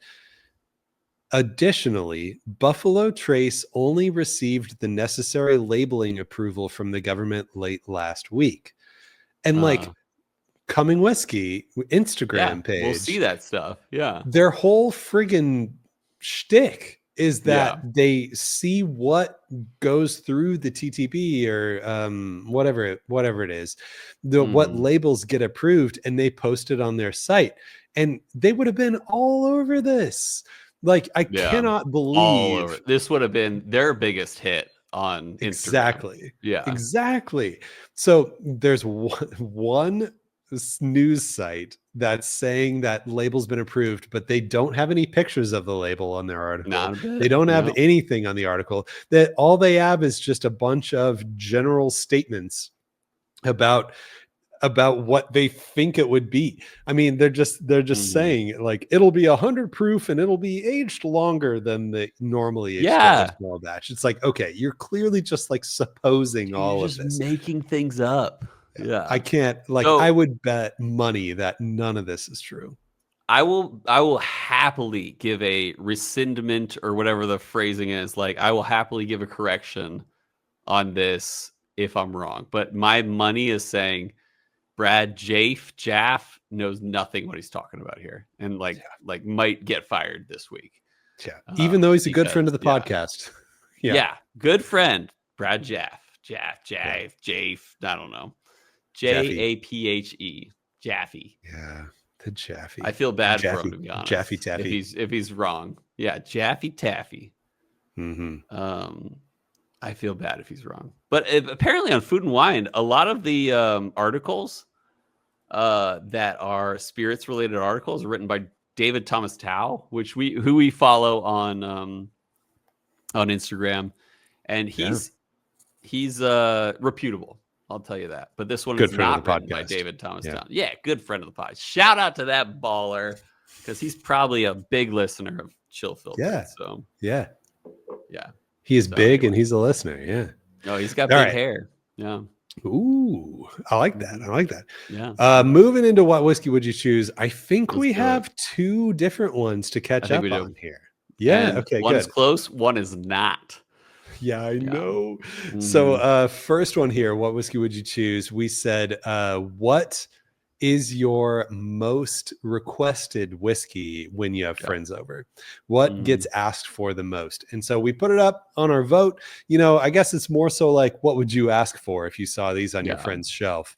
additionally, Buffalo Trace only received the necessary labeling approval from the government late last week. And Coming Whiskey Instagram page, we'll see that stuff. Yeah. Their whole friggin' shtick is that they see what goes through the TTP or whatever it is, what labels get approved, and they post it on their site. And they would have been all over this. I cannot believe all over. This would have been their biggest hit on Instagram. Exactly. Yeah, exactly. So there's one news site that's saying that label's been approved, but they don't have any pictures of the label on their article. They don't have anything on the article. That all they have is just a bunch of general statements about what they think it would be. I mean, they're just saying it'll be 100 proof and it'll be aged longer than the normally aged small batch. It's like, okay, you're clearly just supposing all of this, making things up. Yeah, I can't I would bet money that none of this is true. I will happily give a rescindment or whatever the phrasing is. I will happily give a correction on this if I'm wrong. But my money is saying Brad Jaffe knows nothing what he's talking about here, and might get fired this week. Yeah, even though he's a good friend of the podcast. Yeah, good friend, Brad Jaffe. Jaffe. I don't know. Japhe. Jaffe. Yeah, the Jaffe. I feel bad for him, to be honest. Jaffe Taffy. If he's wrong. Yeah, Jaffe Taffy. Mm-hmm. I feel bad if he's wrong. But apparently on Food and Wine, a lot of the articles that are spirits related articles are written by David Thomas Tao, who we follow on Instagram, and he's reputable. I'll tell you that. But this one is not written by David Thomas Tao. Yeah, good friend of the pod. Shout out to that baller, because he's probably a big listener of Chill Filter. Yeah. So yeah. He is big and he's a listener. Yeah. No, he's got big hair. Yeah. Ooh, I like that. I like that. Yeah. Moving into what whiskey would you choose? I think Let's we do have two different ones to I catch think we up do. on here. Yeah. And Okay, one is good. close, one is not. Yeah, I Yeah. know. So, Mhm. first one here, what whiskey would you choose? We said, what is your most requested whiskey when you have Yeah. friends over? What gets Mhm. asked for the most? And so we put it up on our vote. You know, I guess it's more so like, what would you ask for if you saw these on your Yeah. friend's shelf?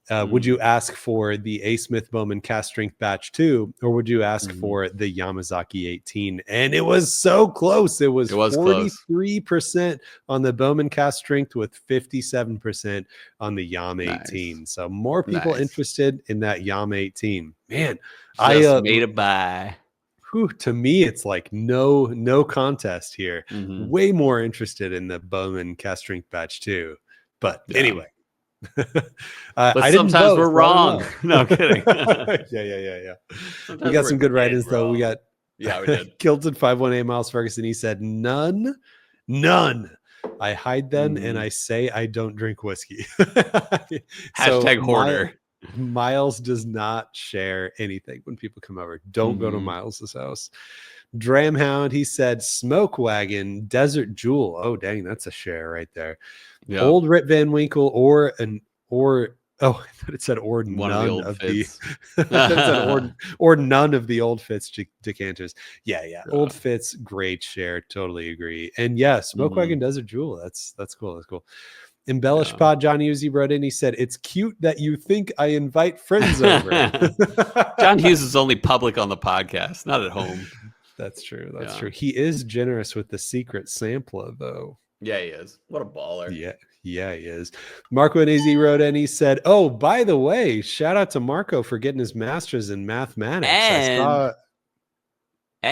Would Mm. you ask for the A. Smith Bowman Cast Strength Batch 2, or would you ask Mhm. for the Yamazaki 18? And it was so close. It was It was close. 43% on the Bowman Cast Strength with 57% on the Yam Nice. 18. So more people Nice. interested in that Yam 18. Man, Just made a buy. to me, it's like no contest here. Mhm. Way more interested in the Bowman Cast Strength Batch 2. But Yeah. anyway, But I didn't sometimes vote, we're so I don't wrong. know. No, I'm kidding. Yeah. We Sometimes got we're some good dead write-ins though. We wrong. got Yeah, we did. Kilted 518 Miles Ferguson. He said none. I hide them and Mhm. I say I don't drink whiskey. So Hashtag hoarder. Miles does not share anything when people come over. Don't go to Mhm. Miles's house. Dramhound, he said Smoke Wagon, Desert Jewel. Oh, dang, that's a share right there. Yep. Old Rip Van Winkle or I thought it said or One of the none old of the fits. I thought it said or none of the old Fitz decanters. Yeah. Yeah. Old Fitz, great share. Totally agree. And yeah, Smoke Wagon Mhm. Desert Jewel. That's cool. That's cool. Embellish Yeah. Pod, John Uzi wrote in. He said, "It's cute that you think I invite friends over." John Hughes is only public on the podcast, not at home. That's true. That's Yeah. true. He is generous with the secret sampler, though. Yeah, he is. What a baller. Yeah, he is. Marco and Izzy wrote in. He said, "Oh, by the way, shout out to Marco for getting his master's in mathematics. I And saw."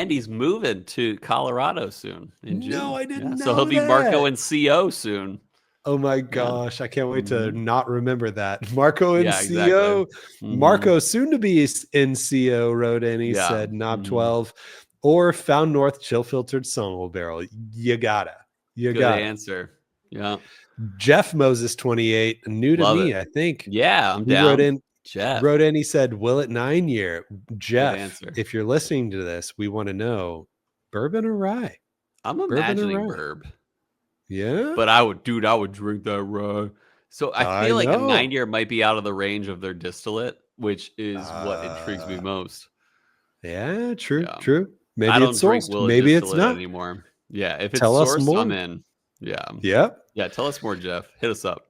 he's moving to Colorado soon in No, June. I didn't Yeah. So he'll know be Marco that. and CO soon. Oh my Yeah. gosh, I can't wait to Mhm. not remember that. Marco and Yeah, exactly. CO. Mhm. Marco, soon to be in CO, wrote in. He Yeah. said, Knob Mhm. 12 or Found North chill filtered Songwell barrel. You gotta. You Good gotta. answer. Yeah. Jeff Moses 28, new to Love me, it. I think. Yeah, I'm He wrote down. in, Jeff. he said, will it 9-year? Good Jeff, answer. if you're listening to this, we want to know bourbon or rye? I'm Bourbon or imagining rye? Burb. Yeah, But I would drink that rye. So I I feel like a know. 9-year might be out of the range of their distillate, which is what intrigues me Uh, most. yeah, true, Yeah. true. I Maybe don't it's drink sourced. Willet Maybe it's distillate not. anymore. Yeah. If it's Tell us sourced, I'm more. in. Yeah. Yep. Yeah. Tell us more, Jeff. Hit us up.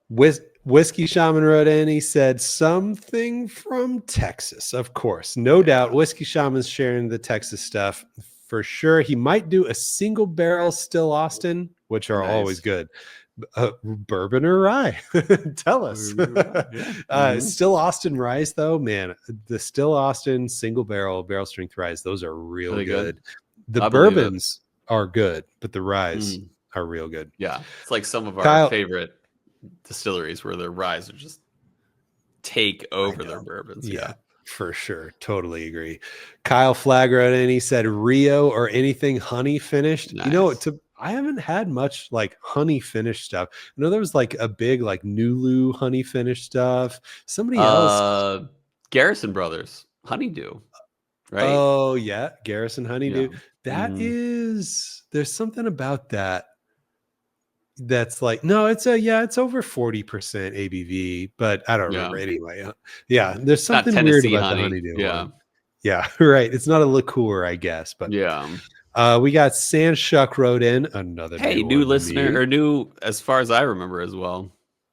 Whiskey Shaman wrote in. He said something from Texas, of course, no doubt. Yeah. Whiskey Shaman's sharing the Texas stuff for sure. He might do a single barrel Still Austin, which are always Nice. good. Bourbon or rye? Tell us. Yeah. Mhm. Still Austin ryes, though, man. The Still Austin single barrel strength ryes, those are Are real they good? good. The I believe it. bourbons are good, but the ryes Mhm. are real good. Yeah. It's like some of our Kyle, favorite distilleries where their ryes are just take I over their know. bourbons. Yeah, Yeah. for sure. Totally agree. Kyle Flagg wrote in. He said Rio or anything honey finished. You know, Nice. I haven't had much like honey finished stuff. I know there was like a big like Nulu honey finished stuff. Somebody else. Garrison Brothers, Honeydew, right? Oh yeah, Garrison Honeydew. Yeah. That Mhm. is. There's something about that. That's like no, it's over 40% ABV, but I don't Yeah. remember anyway. Yeah, there's It's not something weird Tennessee about the honey. honeydew Yeah. one. Yeah, right. It's not a liqueur, I guess, but Yeah. we got Sandshuck wrote in another Hey, new new one to listener me. or new as far as I remember as well.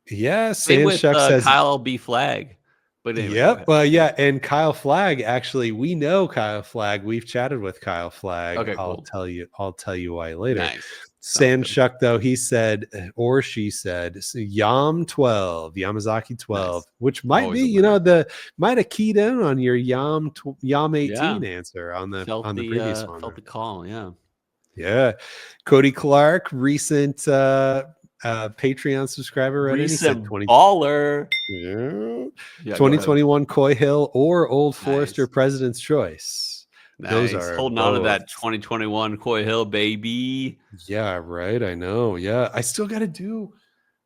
Yeah, Same with Sandshuck says Kyle B. Flag. But anyway, go yep. ahead. Yeah, and Kyle Flagg. Actually, we know Kyle Flagg. We've chatted with Kyle Flagg. Okay, I'll cool. tell you. I'll tell you why later. Nice. Sounds good. Sandshuck, though, he said, or she said, Yam 12, Yamazaki 12, Nice. which might Always be, a winner. might have keyed in on your Yam 18 Yeah. answer on the Felt previous one. the call. Yeah. Yeah. Cody Clark, recent Patreon subscriber, wrote in. He said Recent 20. baller. Yeah. Yeah, go ahead. 2021 Coy Hill or Old Forester Nice. President's Choice. Those Nice. are Holding on to both. that 2021 Coy Hill, baby. Yeah, right. I know. Yeah. I still got to do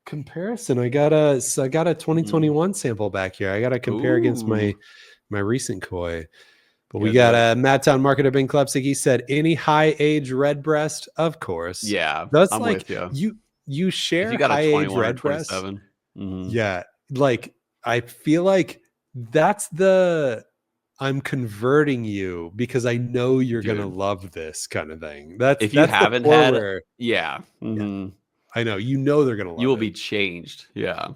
comparison. I got a 2021 sample back here. I got to compare against my recent koi. But we got a Madtown marketer Ben Klepsik. He said any high age redbreast, of course. Yeah, That's I'm like with you. you share If you got high a age 21 or redbreast. 27. Yeah, like I feel like that's the I'm converting you because I know you're gonna love this kind of thing. If you haven't had, I know they're gonna love it. You will be changed. Yeah.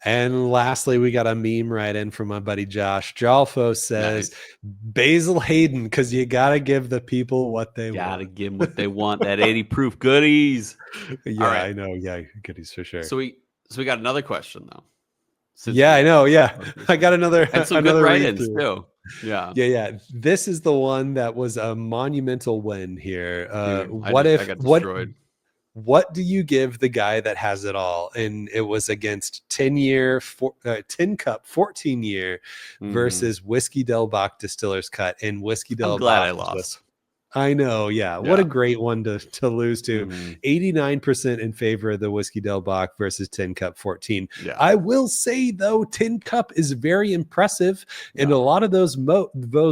And lastly, we got a meme right in from my buddy Josh. Jolfo says Basil Hayden, because you gotta give the people what they want. Gotta give them what they want. That 80 proof goodies. Yeah, right. I know. Yeah, goodies for sure. So we got another question though. I know. Yeah, I got another and some another good write-ins too. Yeah. This is the one that was a monumental win here. Dude, I got destroyed. What do you give the guy that has it all? And it was against 10 cup 14 year versus Whiskey Del Bach Distiller's Cut, and Whiskey Del Bach. I'm glad I lost. I know, yeah. What a great one to lose to. 89% in favor of the Whiskey Del Bach versus 10 Cup 14. Yeah. I will say, though, 10 Cup is very impressive, and a lot of those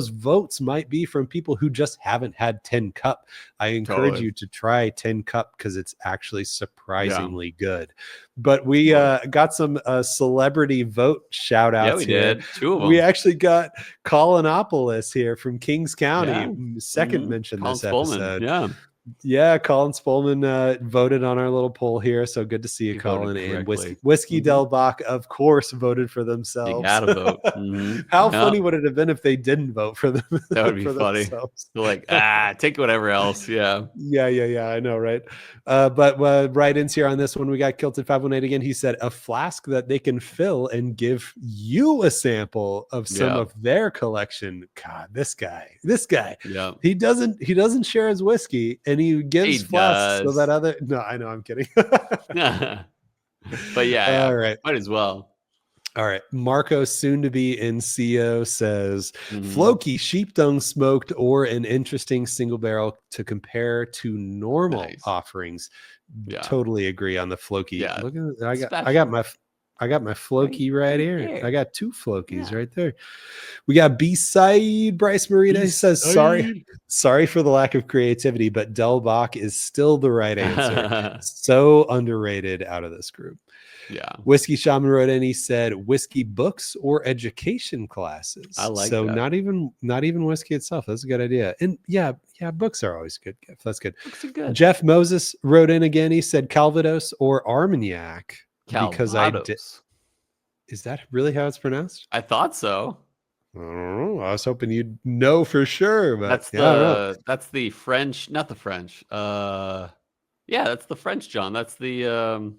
votes might be from people who just haven't had 10 Cup. I encourage you to try 10 Cup because it's actually surprisingly good. But we got some celebrity vote shout outs. Yeah, we did. 2 of them. We actually got Colinopolis here from Kings County. Second mention this episode. Yeah, Colin Spolman voted on our little poll here, so good to see you, Colin. And Whiskey Del Bach, of course, voted for themselves. You gotta vote. How funny would it have been if they didn't vote for them? That would be funny. They're like, take whatever else. Yeah. I know, right? But write-ins here on this one, we got Kilted 518 again. He said a flask that they can fill and give you a sample of some of their collection. God, this guy. Yeah. He doesn't share his whiskey. And he gives flasks so that other. No, I know, I'm kidding. But all right, might as well. All right, Marco, soon to be NCO, says Floki sheep dung smoked or an interesting single barrel to compare to normal offerings. Totally agree on the Floki. Yeah, look at I got my Floki right here. I got 2 Flokies right there. We got B-side Bryce Marita. He says, sorry for the lack of creativity, but Del Bach is still the right answer. So underrated out of this group. Yeah. Whiskey Shaman wrote in, he said whiskey books or education classes. I like so that. not even whiskey itself. That's a good idea. And yeah, books are always good. That's good. Books are good. Jeff Moses wrote in again. He said Calvados or Armagnac. Because I did. Is that really how it's pronounced? I thought so. I don't know. I was hoping you'd know for sure, but that's the French, not the French. That's the French, John. That's the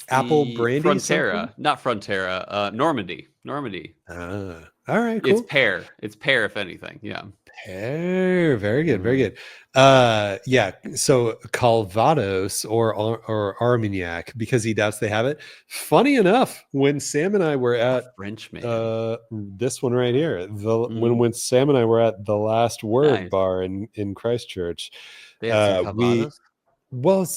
apple brandy. Frontera, not Frontera. Normandy. All right, cool. It's pear. It's pear, if anything. Yeah. Pear. Very good. Very good. So Calvados or Armagnac, because he doubts they have it. Funny enough, when Sam and I were at Frenchman, this one right here, when Sam and I were at the Last Word bar in Christchurch, they had some Calvados?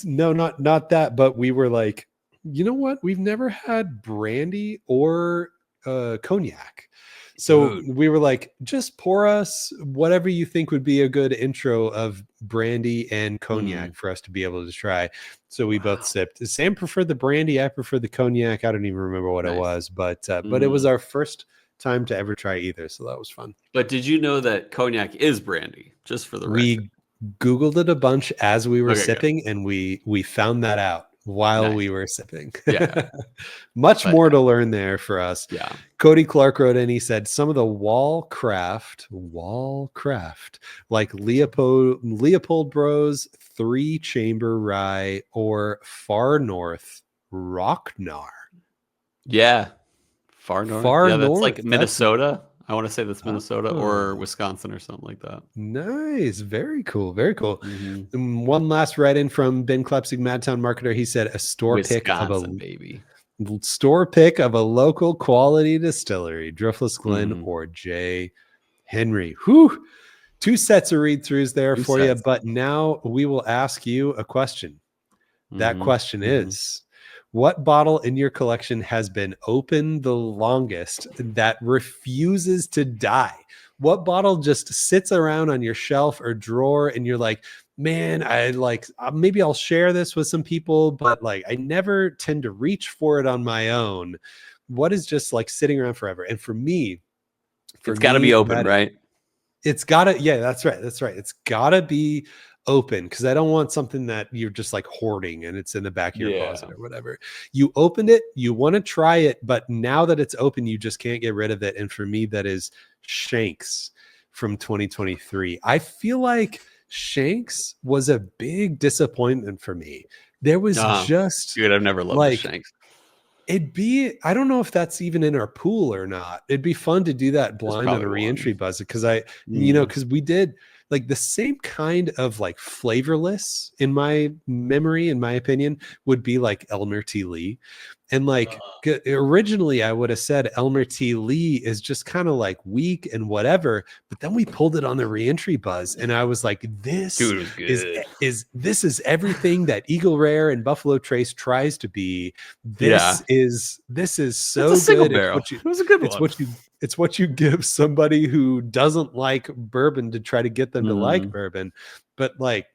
no, not that, but we were like, you know what? We've never had brandy or cognac. So we were like, just pour us whatever you think would be a good intro of brandy and cognac for us to be able to try. So we both sipped. Sam preferred the brandy. I preferred the cognac. I don't even remember what it was, but it was our first time to ever try either. So that was fun. But did you know that cognac is brandy? Just for the record. We Googled it a bunch as we were sipping, and we found that out while we were sipping. Yeah. Much more to learn there for us. Yeah. Cody Clark wrote in, he said some of the wall craft like Leopold Bros 3-chamber rye or Far North Rocknar. Yeah. Far North. That's North. like Minnesota. I want to say that's Minnesota or Wisconsin or something like that. Nice. Very cool. Very cool. And one last write-in from Ben Klepsik, Madtown marketer. He said a store pick of a local quality distillery, Driftless Glen or J. Henry. Whew. 2 sets of read-throughs there for you. But now we will ask you a question. That question is, what bottle in your collection has been open the longest that refuses to die? What bottle just sits around on your shelf or drawer and you're like, man, I like, maybe I'll share this with some people, but like, I never tend to reach for it on my own. What is just like sitting around forever? And for me, it's got to be open, that, right? it's gotta, yeah, that's right. That's right. It's gotta be open because I don't want something that you're just like hoarding and it's in the back of your closet or whatever. You opened it, you want to try it, but now that it's open, you just can't get rid of it. And for me, that is Shanks from 2023. I feel like Shanks was a big disappointment for me. There was just dude, I've never loved like Shanks. I don't know if that's even in our pool or not. It'd be fun to do that blind on a reentry buzz because because we did like the same kind of like flavorless in my memory, in my opinion, would be like Elmer T. Lee. And like originally I would have said Elmer T. Lee is just kind of like weak and whatever, but then we pulled it on the reentry buzz and I was like, this is everything that Eagle Rare and Buffalo Trace tries to be. This is so it's a single good. Barrel. It was a good one. It's what you give somebody who doesn't like bourbon to try to get them to like bourbon. But like,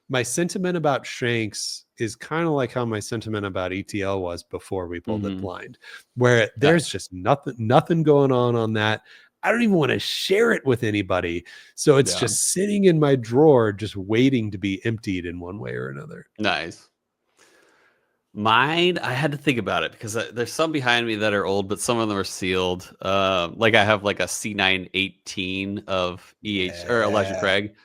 my sentiment about Shanks is kind of like how my sentiment about ETL was before we pulled it blind, where there's just nothing going on that. I don't even want to share it with anybody. So it's just sitting in my drawer, just waiting to be emptied in one way or another. Nice. Mine, I had to think about it because there's some behind me that are old, but some of them are sealed. Like I have like a C918 of or Elijah Craig.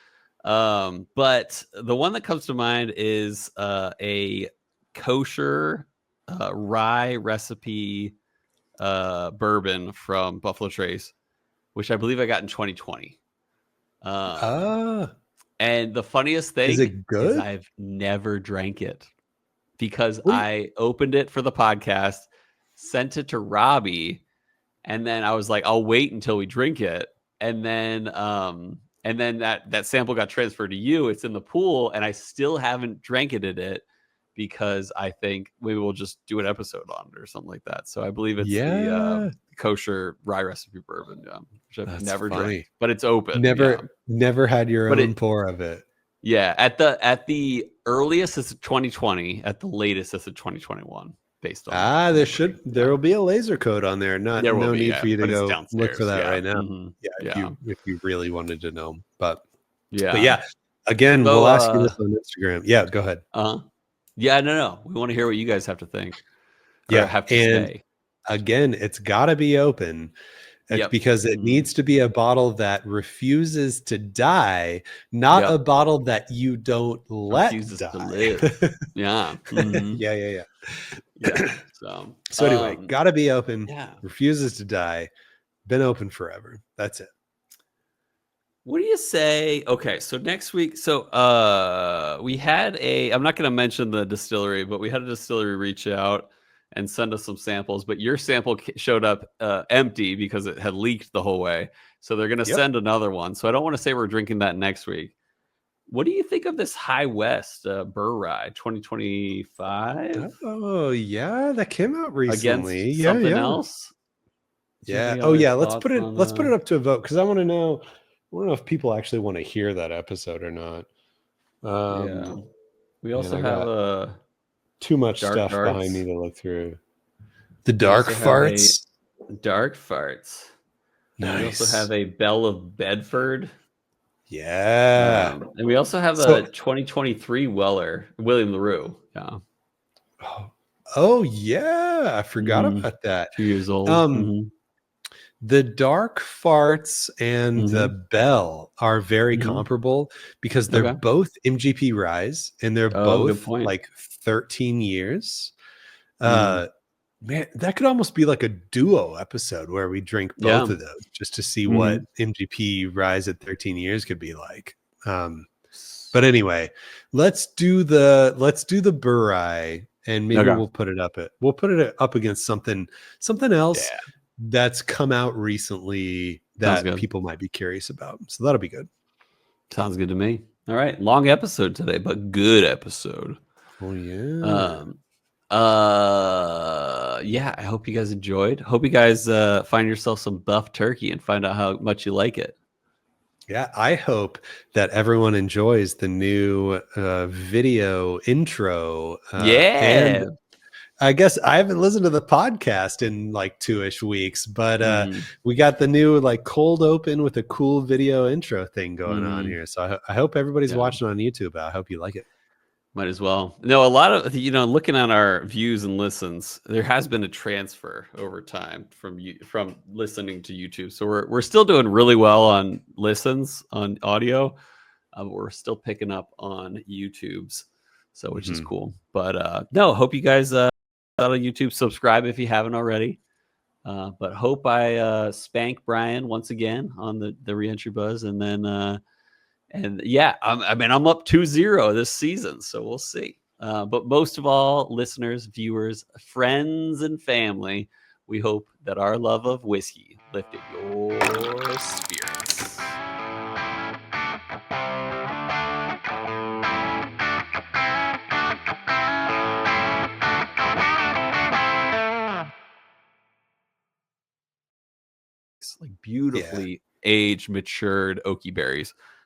But the one that comes to mind is a kosher rye recipe bourbon from Buffalo Trace, which I believe I got in 2020. And the funniest thing is it good? Is I've never drank it because I opened it for the podcast, sent it to Robbie, and then I was like, I'll wait until we drink it. And then that sample got transferred to you. It's in the pool, and I still haven't drank it in it because I think maybe we'll just do an episode on it or something like that. So I believe it's the kosher rye recipe bourbon, which I've never drank, but it's open. Never had your own pour of it. Yeah, at the earliest it's 2020, at the latest it's 2021. Based on there will be a laser code on there. No need for you to go look for that right now. If you really wanted to know, but again, we'll ask you this on Instagram. Yeah, go ahead. No, we want to hear what you guys have to think. Have to say. Again, it's got to be open. Because it needs to be a bottle that refuses to die, not a bottle that you don't let die. To live. Yeah. Yeah. So anyway, gotta be open. Refuses to die. Been open forever. That's it. What do you say? Okay, so next week, we had I'm not going to mention the distillery, but we had a distillery reach out and send us some samples, but your sample showed up empty because it had leaked the whole way. So they're going to send another one. So I don't want to say we're drinking that next week. What do you think of this High West Burr Rye 2025? Oh yeah, that came out recently. Against something else? Yeah. Oh yeah. Let's put it up to a vote because I want to know if people actually want to hear that episode or not. We also have too much stuff behind me to look through. The dark farts. Dark farts. Nice. We also have a Belle of Bedford. Yeah. And we also have a 2023 Weller, William LaRue. Yeah. Oh yeah. I forgot about that. 2 years old. The dark farts and the Bell are very comparable because they're both MGP Rise and they're both like 13 years. Man, that could almost be like a duo episode where we drink both of those just to see what MGP Rise at 13 years could be like. But anyway, let's do the Burr Rye and maybe we'll put it up against something else that's come out recently that people might be curious about. So that'll be good. Sounds good to me. All right. Long episode today, but good episode. Oh yeah. Yeah, I hope you guys enjoyed. Hope you guys find yourself some buff turkey and find out how much you like it. Yeah, I hope that everyone enjoys the new video intro. And Yeah. I guess I haven't listened to the podcast in like 2-ish weeks, but Mm, we got the new like cold open with a cool video intro thing going on mhm. here. So I hope everybody's Yeah. watching on YouTube. I hope you like it. Might as well. No, a lot of looking at our views and listens, there has been a transfer over time from listening to YouTube. So we're still doing really well on listens on audio. But we're still picking up on YouTube's, so which is Mhm. cool. But no, hope you guys out on YouTube, subscribe if you haven't already. But hope I spank Bryan once again on the reentry buzz, and then and yeah, I mean, I'm up 2-0 this season, so we'll see. But most of all, listeners, viewers, friends, and family, we hope that our love of whiskey lifted your spirits. Like Yeah. beautifully aged, matured oaky berries.